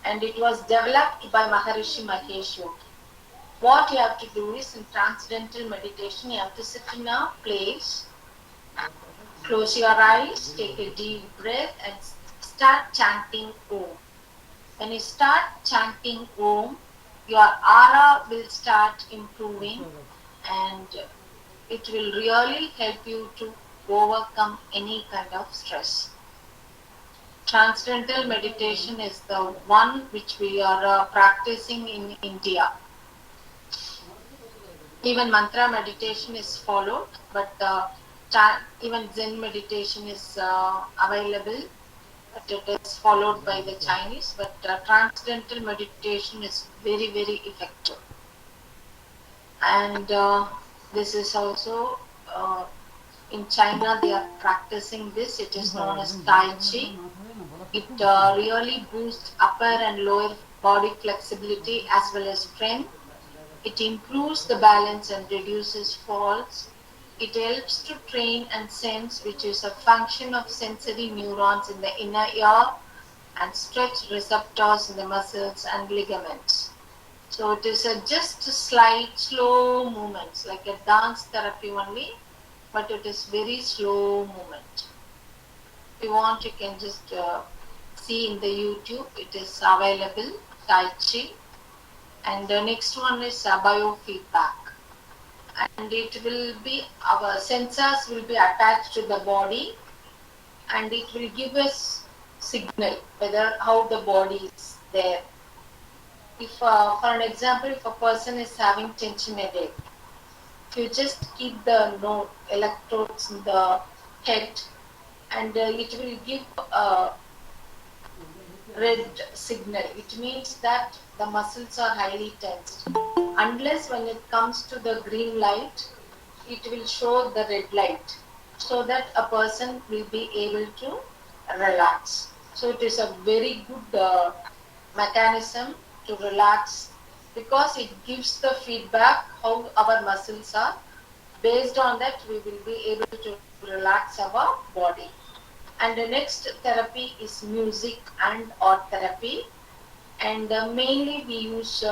Speaker 3: and it was developed by Maharishi Mahesh Yogi. What you have to do is, in transcendental meditation, you have to sit in a place, close your eyes, take a deep breath, and start chanting Om. When you start chanting Om, your aura will start improving, and it will really help you to overcome any kind of stress. Transcendental meditation is the one which we are practicing in India. Even mantra meditation is followed, but even Zen meditation is available, but it is followed by the Chinese. But transcendental meditation is very, very effective. And this is also in China, they are practicing this. It is known as Tai Chi. It really boosts upper and lower body flexibility as well as strength. It improves the balance and reduces falls. It helps to train and sense, which is a function of sensory neurons in the inner ear, and stretch receptors in the muscles and ligaments. So it is just a slight, slow movements, like a dance therapy only, but it is very slow movement. If you want, you can just see in the YouTube. It is available, Tai Chi. And the next one is biofeedback. And it will be, our sensors will be attached to the body, and it will give us signal whether how the body is there. If, for an example, if a person is having tension headache, if you just keep the node electrodes in the head, and it will give a red signal. It means that the muscles are highly tensed. Unless when it comes to the green light, it will show the red light, so that a person will be able to relax. So it is a very good mechanism to relax, because it gives the feedback how our muscles are. Based on that, we will be able to relax our body. And the next therapy is music and art therapy. And mainly we use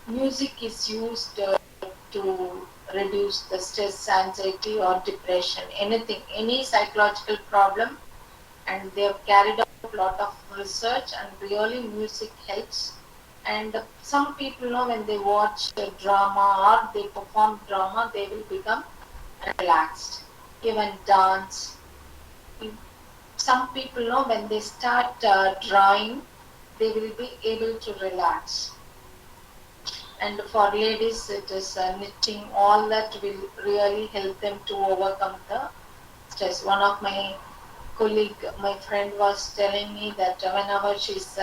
Speaker 3: music is used to reduce the stress, anxiety, or depression, anything, any psychological problem. And they have carried out a lot of research, and really music helps. And some people know, when they watch drama or they perform drama, they will become relaxed. Even dance. Some people know, when they start drawing, they will be able to relax. And for ladies, it is knitting. All that will really help them to overcome the stress. One of my colleague, my friend, was telling me that whenever she's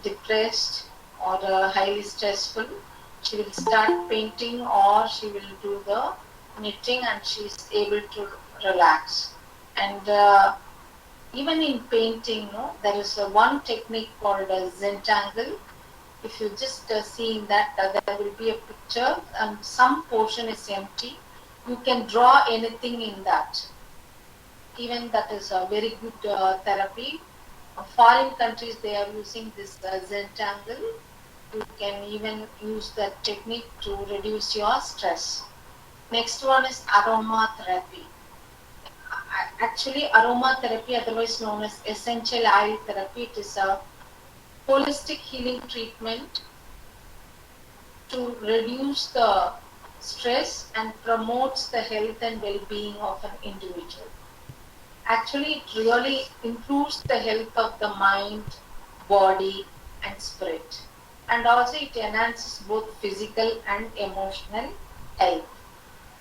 Speaker 3: depressed or highly stressful, she will start painting or she will do the knitting, and she is able to relax. And even in painting, there is one technique called Zentangle. If you just see that, there will be a picture and some portion is empty. You can draw anything in that. Even that is a very good therapy. Foreign countries, they are using this Zentangle. You can even use that technique to reduce your stress. Next one is aromatherapy. Actually, aromatherapy, otherwise known as essential oil therapy, it is a holistic healing treatment to reduce the stress and promotes the health and well-being of an individual. Actually, it really improves the health of the mind, body, and spirit. And also it enhances both physical and emotional health.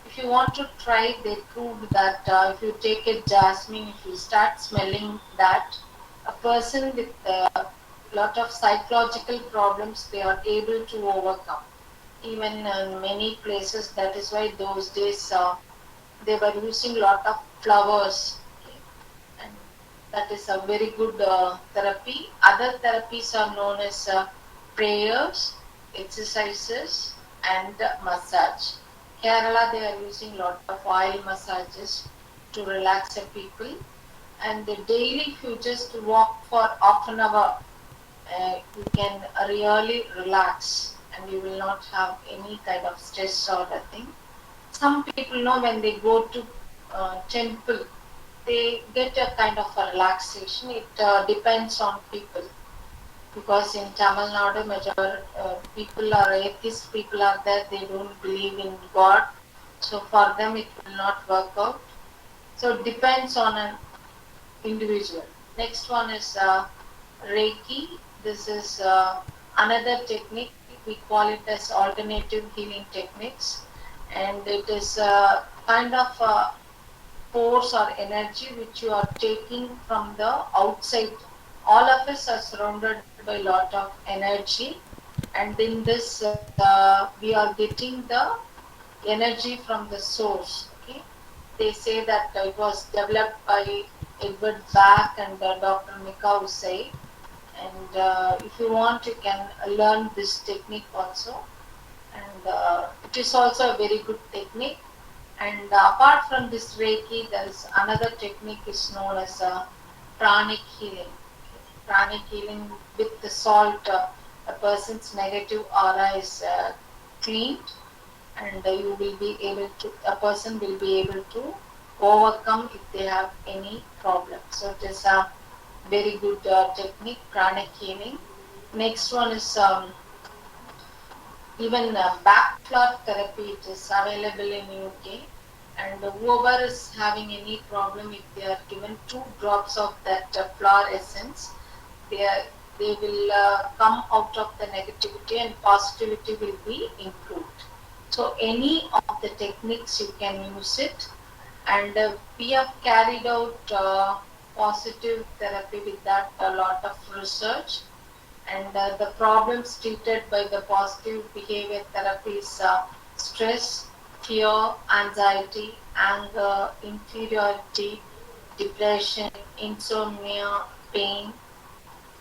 Speaker 3: If you want to try, they proved that if you take a jasmine, if you start smelling that, a person with a lot of psychological problems, they are able to overcome. Even in many places, that is why those days they were using a lot of flowers. Okay? And that is a very good therapy. Other therapies are known as prayers, exercises, and massage. Kerala, they are using lot of oil massages to relax the people. And daily, if you just walk for half an hour, you can really relax and you will not have any kind of stress or a thing. Some people know when they go to temple, they get a kind of a relaxation. It depends on people, because in Tamil Nadu, major people are atheist people are there. They don't believe in God, so for them it will not work out. So it depends on an individual. Next one is Reiki. This is another technique. We call it as alternative healing techniques, and it is kind of force or energy which you are taking from the outside. All of us are surrounded by a lot of energy, and in this we are getting the energy from the source. Okay, they say that it was developed by Edward Bach and Dr. Mikau Say. And if you want, you can learn this technique also. And it is also a very good technique. And apart from this Reiki, there is another technique is known as pranic healing. Pranic healing with the salt, a person's negative aura is cleaned, and you will be able to, a person will be able to overcome if they have any problem. So it is a very good technique, pranic healing. Next one is even back floor therapy. It is available in UK, and whoever is having any problem, if they are given 2 drops of that flower essence, they will come out of the negativity and positivity will be improved. So any of the techniques you can use it, and we have carried out positive therapy with that, a lot of research, and the problems treated by the positive behavior therapy is stress, fear, anxiety, anger, inferiority, depression, insomnia, pain,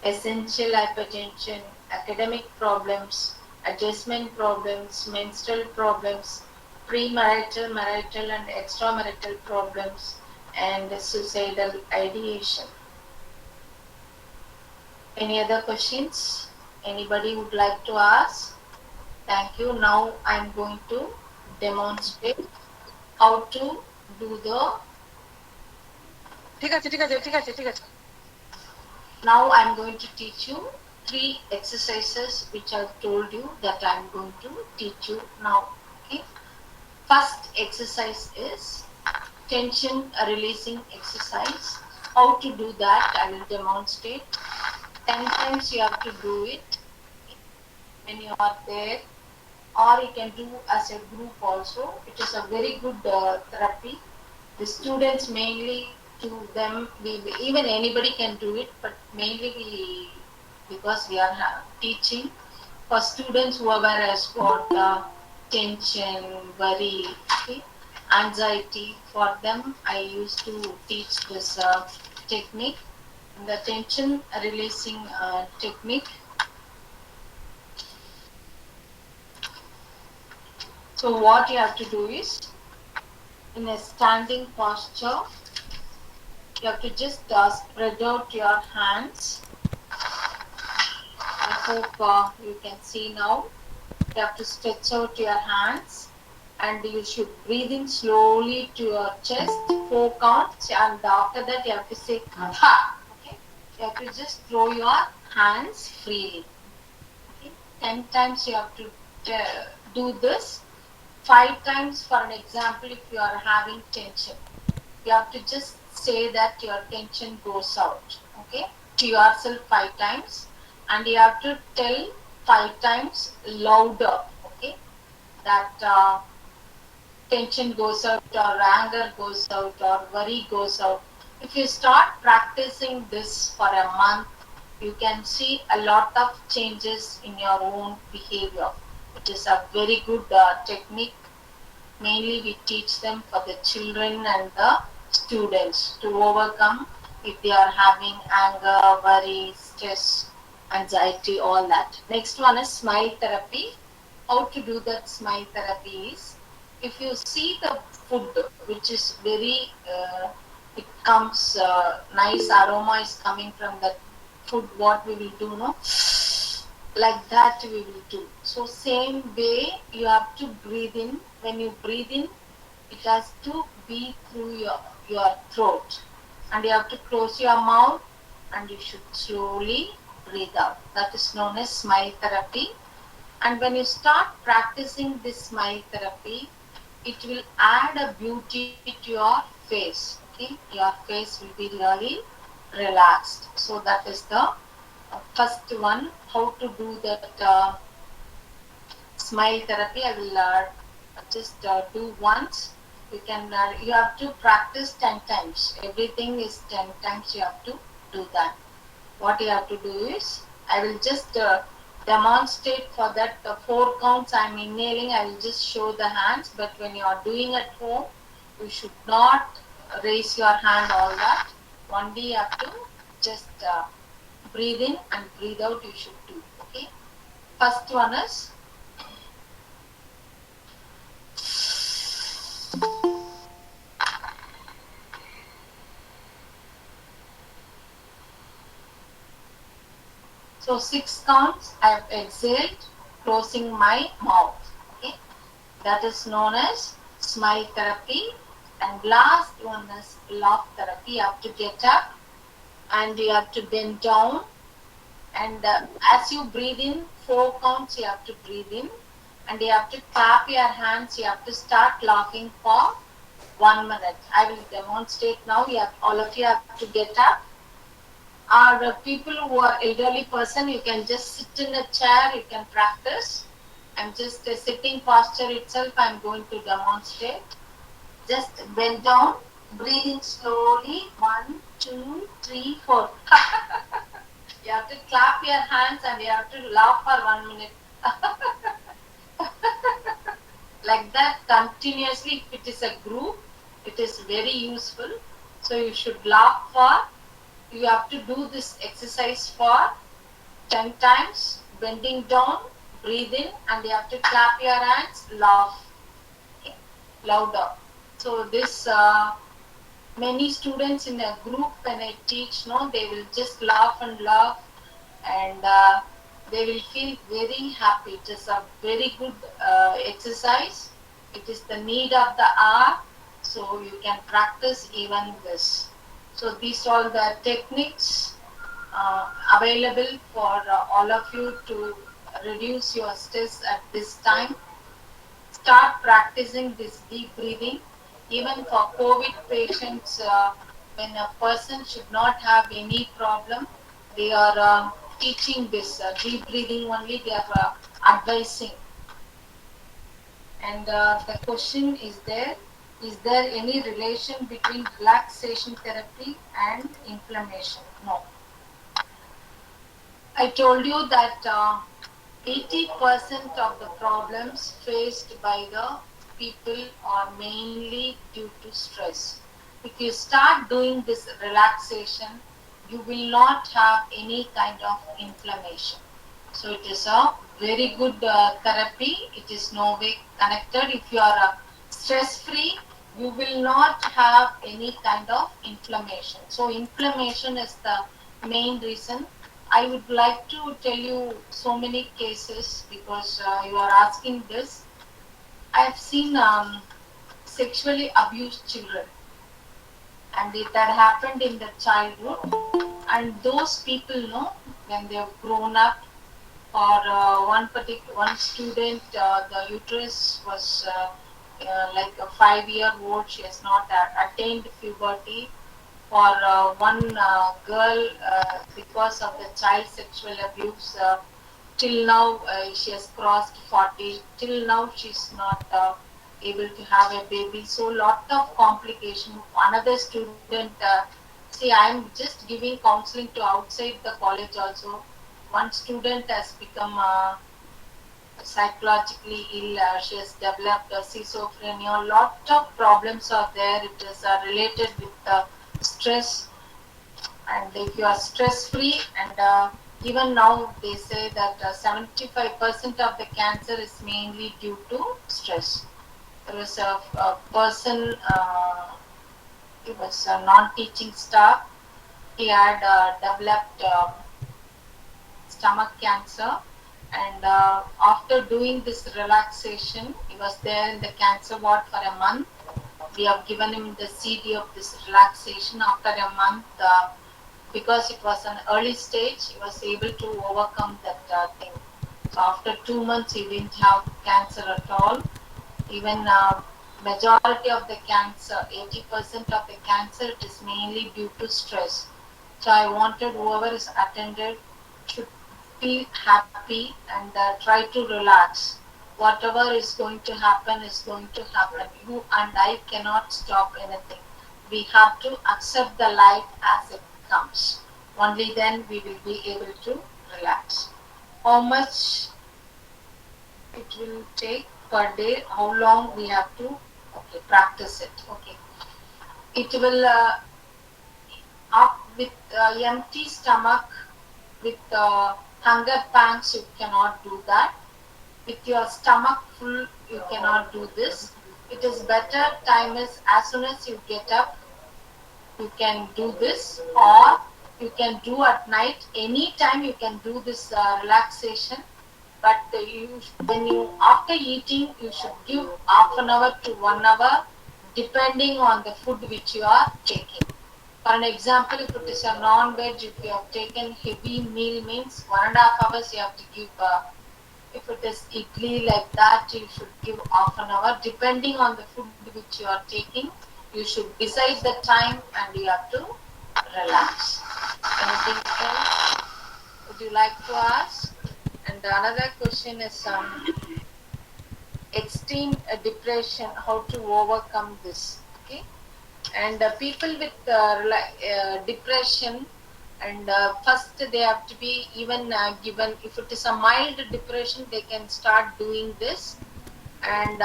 Speaker 3: essential hypertension, academic problems, adjustment problems, menstrual problems, premarital, marital, and extramarital problems, and suicidal ideation. Any other questions? Anybody would like to ask? Thank you. Now I am going to demonstrate how to do the.
Speaker 1: ঠিক আছে ঠিক আছে ঠিক আছে ঠিক আছে
Speaker 3: Now I am going to teach you 3 exercises which I told you that I am going to teach you now. Okay. First exercise is tension releasing exercise. How to do that I will demonstrate. 10 times you have to do it when you are there, or you can do as a group also. It is a very good therapy. The students mainly, to them, even anybody can do it, but mainly because we are teaching for students whoever has got tension, worry, okay, anxiety. For them I used to teach this technique, the tension releasing technique. So what you have to do is, in a standing posture, you have to just spread out your hands. I hope you can see now. You have to stretch out your hands, and you should breathe in slowly to your chest, 4 counts, and after that you have to say ha. Okay, you have to just throw your hands freely. Okay? 10 times you have to do this. 5 times, for an example, if you are having tension, you have to just say that your tension goes out, okay, to yourself 5 times, and you have to tell 5 times louder, okay, that tension goes out, or anger goes out, or worry goes out. If you start practicing this for a month, you can see a lot of changes in your own behavior. It is a very good technique. Mainly we teach them for the children and the students to overcome if they are having anger, worry, stress, anxiety, all that. Next one is smile therapy. How to do that smile therapy is, if you see the food, which is very, it comes, nice aroma is coming from that food, what we will do, no? Like that we will do. So same way you have to breathe in. When you breathe in, it has to be through your throat. And you have to close your mouth and you should slowly breathe out. That is known as smile therapy. And when you start practicing this smile therapy, it will add a beauty to your face. Okay, your face will be really relaxed. So that is the first one, how to do that smile therapy. I will just do once. You can you have to practice 10 times. Everything is 10 times you have to do that. What you have to do is, I will just demonstrate for that 4 counts I am inhaling. I will just show the hands, but when you are doing at home, you should not raise your hand, all that. Only you have to just breathe in and breathe out, you should do. Okay, first one is so 6 counts I have exhaled, closing my mouth. Okay, that is known as smile therapy. And last one is laugh therapy. You have to get up and you have to bend down, and as you breathe in, 4 counts you have to breathe in, and you have to clap your hands. You have to start laughing for 1 minute. I will demonstrate now. All of you have to get up. Or people who are elderly person, you can just sit in a chair, you can practice. I'm just sitting posture itself, I'm going to demonstrate. Just bend down, breathing slowly, 1, 2, 3, 4. You have to clap your hands and you have to laugh for 1 minute. Like that continuously. If it is a group, it is very useful. So you should laugh for, you have to do this exercise for 10 times, bending down, breathe in, and you have to clap your hands, laugh. Okay, louder. So this, many students in a group, when I teach, no, they will just laugh and laugh, and they will feel very happy. It is a very good exercise. It is the need of the hour, so you can practice even this. So these are the techniques available for all of you to reduce your stress at this time. Start practicing this deep breathing. Even for COVID patients, when a person should not have any problem, they are teaching this deep breathing only, they are advising. And the question is there any relation between relaxation therapy and inflammation? No. I told you that 80% of the problems faced by the people are mainly due to stress. If you start doing this relaxation, you will not have any kind of inflammation. So it is a very good therapy. It is no way connected. If you are stress-free, you will not have any kind of inflammation. So inflammation is the main reason. I would like to tell you so many cases because you are asking this. I have seen sexually abused children, and it had happened in the childhood. And those people know when they have grown up, or one student, the uterus was like a 5-year-old. She has not attained puberty. For one girl, because of the child sexual abuse, till now she has crossed 40. Till now she's not able to have a baby. So lot of complication. Another student, see, I am just giving counseling to outside the college also. One student has become psychologically ill. She has developed schizophrenia. Lot of problems are there. It is related with stress. And if you are stress free, and even now they say that 75% of the cancer is mainly due to stress. there was a person, he was a non-teaching staff. He had developed stomach cancer, and after doing this relaxation, he was there in the cancer ward for a month. We have given him the CD of this relaxation. After a month, because it was an early stage, he was able to overcome that thing. So after 2 months, he didn't have cancer at all. Even majority of the cancer, 80% of the cancer, it is mainly due to stress. So I wanted whoever is attended should feel happy and try to relax. Whatever is going to happen is going to happen. You and I cannot stop anything. We have to accept the life as it comes. Only then we will be able to relax. How much it will take per day? How long we have to practice it? Okay, it will up with empty stomach, with hunger pangs, you cannot do that. With your stomach full, you cannot do this. It is better time is as soon as you get up, you can do this, or you can do at night. Anytime you can do this relaxation. But when you after eating, you should give half an hour to 1 hour, depending on the food which you are taking. For an example, if it is a non-veg, if you have taken heavy meal, means 1.5 hours you have to give. If it is idli like that, you should give half an hour. Depending on the food which you are taking, you should decide the time and you have to relax. Anything else would you like to ask? And another question is extreme depression, how to overcome this. Okay, and people with depression, and first they have to be even given, if it is a mild depression, they can start doing this. And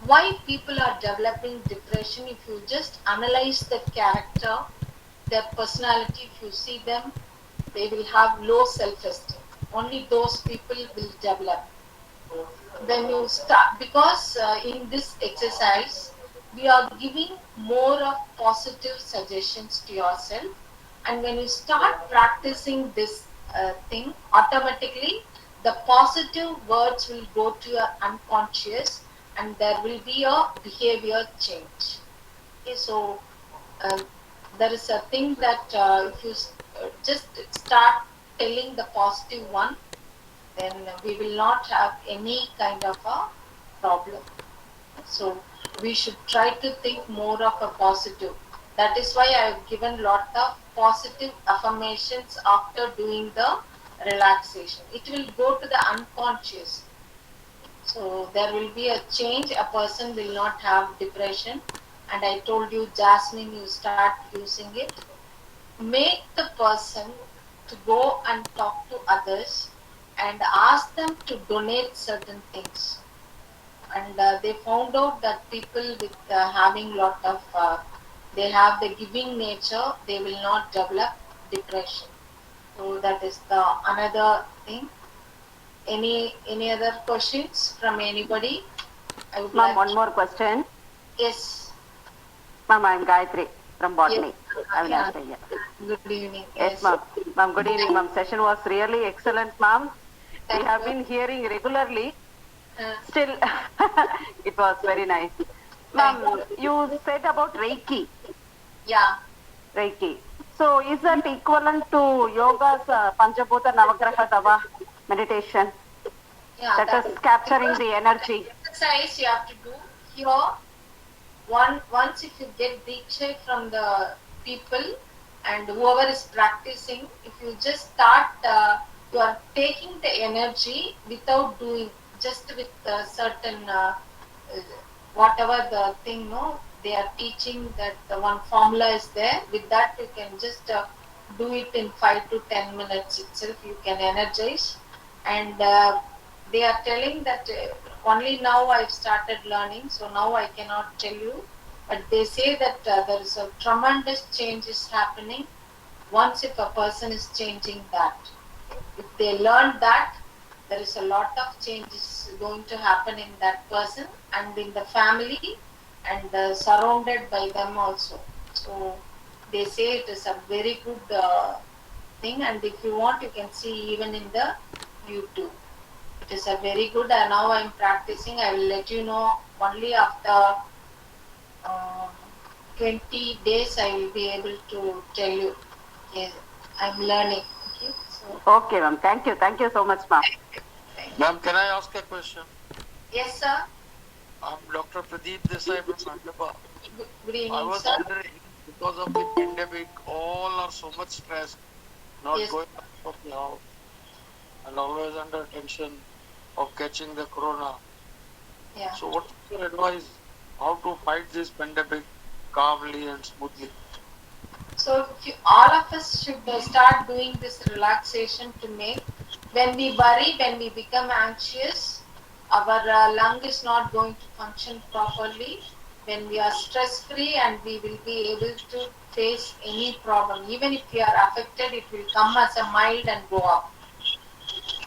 Speaker 3: why people are developing depression, if you just analyze the character, their personality, if you see them, they will have low self-esteem. Only those people will develop. When you start, because in this exercise, we are giving more of positive suggestions to yourself, and when you start practicing this thing, automatically the positive words will go to your unconscious, and there will be a behavior change. Okay, so there is a thing that if you just start telling the positive one, then we will not have any kind of a problem. So we should try to think more of a positive. That is why I have given lot of positive affirmations after doing the relaxation. It will go to the unconscious. So there will be a change. A person will not have depression. And I told you, Jasmine, you start using it. Make the person to go and talk to others and ask them to donate certain things. And they found out that people with having lot of, they have the giving nature, they will not develop depression. So that is the another thing. Any other questions from anybody? I would
Speaker 4: Ma'am,
Speaker 3: like
Speaker 4: one more question.
Speaker 3: Yes.
Speaker 4: Ma'am, I'm Gayatri from Botany.
Speaker 3: Yeah. Good evening.
Speaker 4: Yes, ma'am. Ma'am, good evening, ma'am. Session was really excellent, ma'am. We have been hearing regularly. Still, it was very nice. Ma'am, you said about Reiki.
Speaker 3: Yeah.
Speaker 4: Reiki. So, is that equivalent to yoga's Panchabhuta Navagraha Dava meditation?
Speaker 3: Yeah.
Speaker 4: That is capturing the energy.
Speaker 3: Exercise you have to do here. Once if you get diksha from the people and whoever is practicing, if you just start, you are taking the energy without doing, just with certain whatever the thing, no, they are teaching that the one formula is there. With that you can just do it in 5 to 10 minutes itself. You can energize, and they are telling that only now I've started learning, so now I cannot tell you. But they say that there is a tremendous change is happening once if a person is changing that. If they learn that, there is a lot of changes going to happen in that person and in the family and surrounded by them also. So they say it is a very good thing, and if you want, you can see even in the YouTube. It is a very good, and now I'm practicing. I will let you know only after uh, 20 days. I will be able to tell you. Yes, I'm learning. Okay, so
Speaker 4: Okay, ma'am. Thank you. Thank you so much, ma'am.
Speaker 5: Ma'am, can I ask a question?
Speaker 3: yes, sir.
Speaker 5: I'm Dr. Pradeep Desai from Hyderabad.
Speaker 3: Good
Speaker 5: I
Speaker 3: evening,
Speaker 5: was
Speaker 3: sir.
Speaker 5: wondering, because of the pandemic, all are so much stressed, not
Speaker 3: Yes.
Speaker 5: going out of the house, and always under tension of catching the corona.
Speaker 3: Yeah.
Speaker 5: So, what's your advice? How to fight this pandemic calmly and smoothly?
Speaker 3: So all of us should start doing this relaxation to make. When we worry, when we become anxious, our lung is not going to function properly. When we are stress free, and we will be able to face any problem. Even if we are affected, it will come as a mild and go up.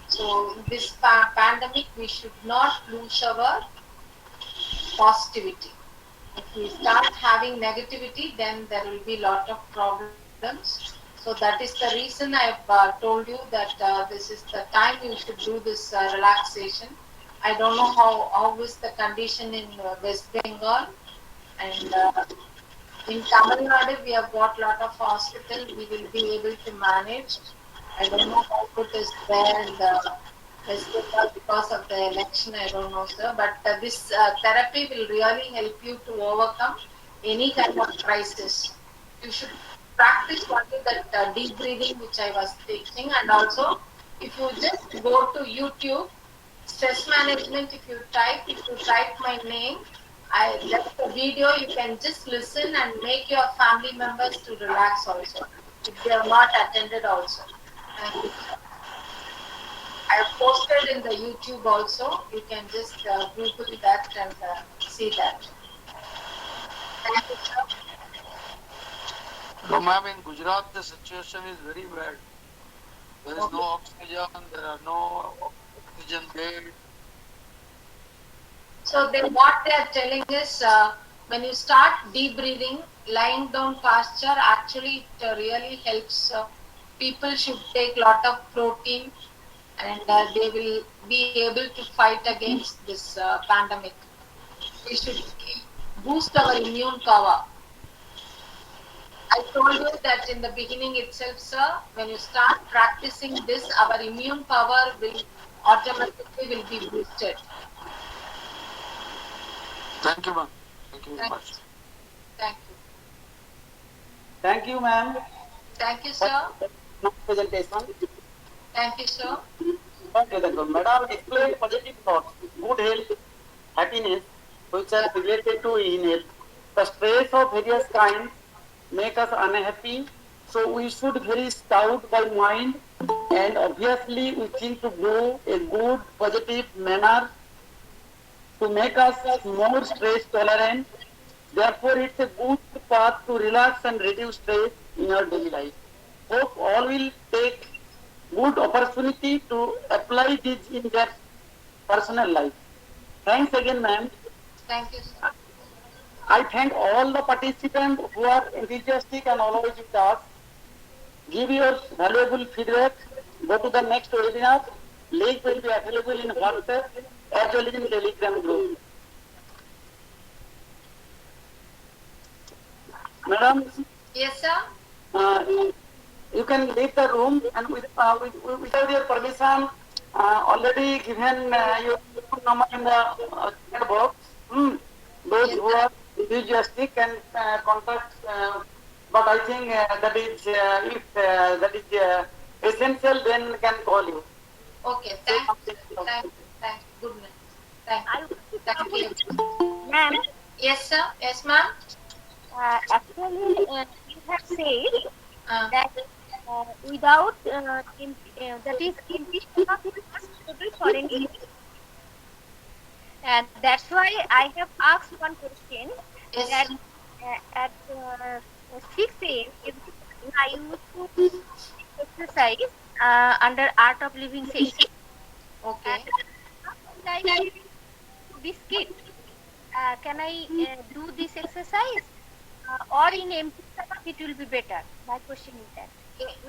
Speaker 3: So in this pandemic, we should not lose our positivity. If we start having negativity, then there will be a lot of problems. So that is the reason I've told you that this is the time you should do this relaxation. I don't know how is the condition in West Bengal, and in Tamil Nadu we have got lot of hospital. We will be able to manage. I don't know how it is there in the West Bengal because of the election. I don't know, sir. But this therapy will really help you to overcome any kind of crisis. You should practice only that deep breathing which I was teaching, and also if you just go to YouTube, stress management. If you type my name, that's the video. You can just listen and make your family members to relax also if they have not attended also. Thank you, sir. I posted in the YouTube also. You can just Google that and see that. Thank you, sir.
Speaker 5: No, ma'am, in Gujarat, the situation is very bad. There is no oxygen, there are no oxygen beds.
Speaker 3: So then what they are telling is when you start deep breathing, lying down posture, actually it really helps. People should take lot of protein, and they will be able to fight against this pandemic. We should boost our immune power. I told you that in the beginning itself, sir, when you start practicing this, our immune power will automatically will be boosted.
Speaker 5: Thank you, ma'am. Thank you very
Speaker 3: Thank
Speaker 5: much.
Speaker 3: you. Thank you.
Speaker 2: Thank you, ma'am,
Speaker 3: Thank you,
Speaker 2: for
Speaker 3: sir.
Speaker 2: the presentation.
Speaker 3: Thank you, sir.
Speaker 2: Thank you. Madam explained positive thoughts, good health, happiness, which are related to in health. The stress of various kinds make us unhappy, so we should very stout by mind, and obviously we think to go a good positive manner to make us more stress tolerant. Therefore, it's a good path to relax and reduce stress in your daily life. Hope all will take good opportunity to apply this in their personal life. Thanks again, ma'am.
Speaker 3: Thank you, sir.
Speaker 2: I thank all the participants who are enthusiastic and always with us. Give your valuable feedback. Go to the next webinar. Link will be available in WhatsApp as well as in Telegram group. Madam,
Speaker 3: Yes, sir.
Speaker 2: uh, you can leave the room, and without your permission, already given your phone number in the chat box. Those
Speaker 3: Yes,
Speaker 2: who
Speaker 3: sir.
Speaker 2: are enthusiastic can contact, but I think that is if that is essential, then can call you.
Speaker 3: Okay. Thank you, sir. Thank you. Thank you. Good night. Thank you. Thank you.
Speaker 6: Ma'am,
Speaker 3: Yes, sir. Yes, ma'am.
Speaker 6: actually, you have said
Speaker 3: Uh,
Speaker 6: that without that is impeachment of possible for any, and that's why I have asked one question
Speaker 3: yes,
Speaker 6: that
Speaker 3: sir.
Speaker 6: at 6 a.m. every morning I used to exercise under Art of Living session.
Speaker 3: Okay.
Speaker 6: Like biscuit. Can I do this exercise? Or in empty stomach it will be better? My question is that.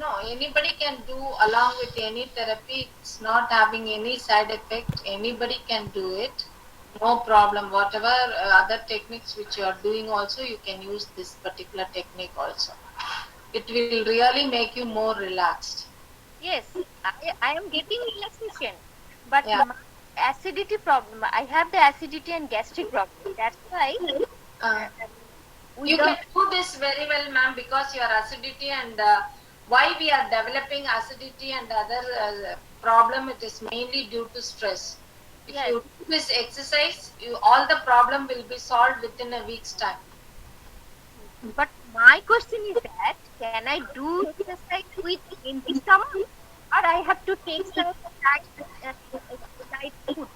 Speaker 3: No, anybody can do along with any therapy. It's not having any side effect. Anybody can do it. No problem. Whatever other techniques which you are doing also, you can use this particular technique also. It will really make you more relaxed.
Speaker 6: Yes, I am getting relaxation, but
Speaker 3: Yeah.
Speaker 6: my acidity problem. I have the acidity and gastric problem. That's why
Speaker 3: Uh,
Speaker 6: we
Speaker 3: You
Speaker 6: don't.
Speaker 3: can do this very well, ma'am, because your acidity and why we are developing acidity and other problem, it is mainly due to stress. If
Speaker 6: Yes,
Speaker 3: you do this exercise, all the problem will be solved within a week's time.
Speaker 6: but my question is that can I do exercise with empty stomach, or I have to take some light food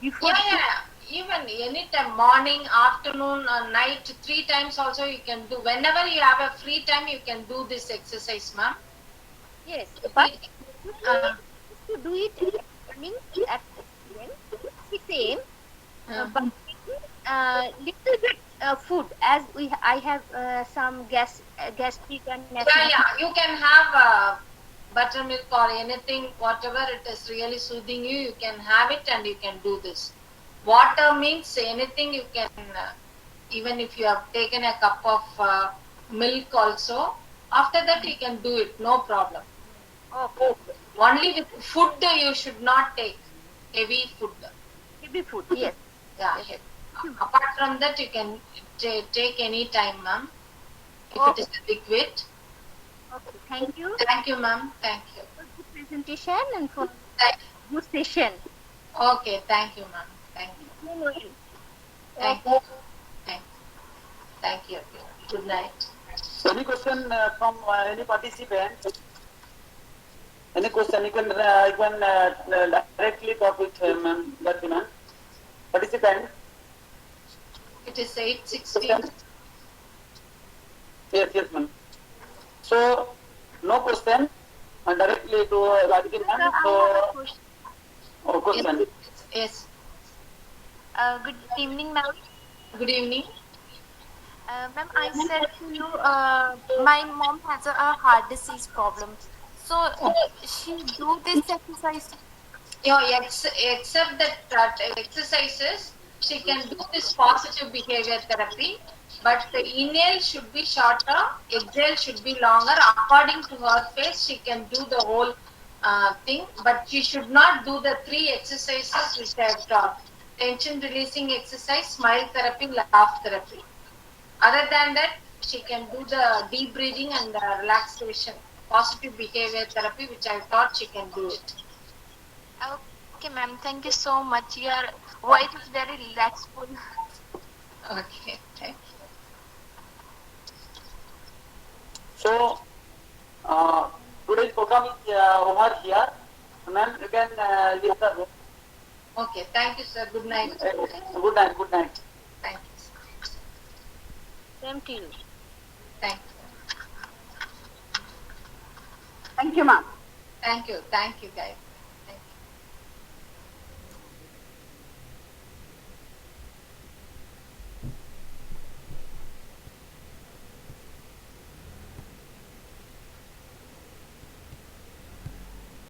Speaker 6: before?
Speaker 3: Yeah. Even anytime, morning, afternoon, night, 3 times also you can do. Whenever you have a free time, you can do this exercise, ma'am.
Speaker 6: Yes, but
Speaker 3: Uh,
Speaker 6: to do it morning at 6 a.m. But little bit food as I have some gastric and acidity.
Speaker 3: Yeah, you can have buttermilk or anything, whatever it is really soothing you, you can have it and you can do this. Water means anything you can, even if you have taken a cup of milk also, after that you can do it, no problem.
Speaker 6: Okay,
Speaker 3: Only with food you should not take heavy food.
Speaker 6: heavy food. Yes.
Speaker 3: Yeah, heavy. Apart from that, you can take any time, ma'am, if it is a liquid.
Speaker 6: Okay. Thank you
Speaker 3: Thank you, ma'am. Thank you.
Speaker 6: for the presentation and for
Speaker 3: Thank-
Speaker 6: good session.
Speaker 3: Okay, thank you, ma'am. Thank you. Thank you. Thank you. Good night.
Speaker 2: Any question from any participant? Any question? You can directly talk with ma'am. Participant.
Speaker 3: It is 8:16.
Speaker 2: Yes, ma'am. So no question. Directly to Radhika
Speaker 6: Sir,
Speaker 2: ma'am.
Speaker 6: I
Speaker 2: So
Speaker 6: have a question.
Speaker 2: question.
Speaker 3: Yes.
Speaker 6: Good evening, ma'am.
Speaker 3: Good evening.
Speaker 6: Ma'am, I said to you, my mom has a heart disease problem. So she do this exercise.
Speaker 3: Except that exercises, she can do this positive behavior therapy, but the inhale should be shorter, exhale should be longer. According to her face, she can do the whole thing, but she should not do the 3 exercises which I have taught. Tension releasing exercise, smile therapy, laugh therapy. Other than that, she can do the deep breathing and the relaxation, positive behavior therapy, which I thought she can do it.
Speaker 6: Okay, ma'am. Thank you so much. Your voice is very relaxful.
Speaker 3: Okay, thank you.
Speaker 2: So today's program is over here. Ma'am, you can leave the room.
Speaker 3: Okay, thank you, sir. Good night.
Speaker 2: Good night. Good night.
Speaker 3: Thank you, sir.
Speaker 6: Same to you.
Speaker 3: Thank you.
Speaker 4: Thank you, ma'am.
Speaker 3: Thank you, guys.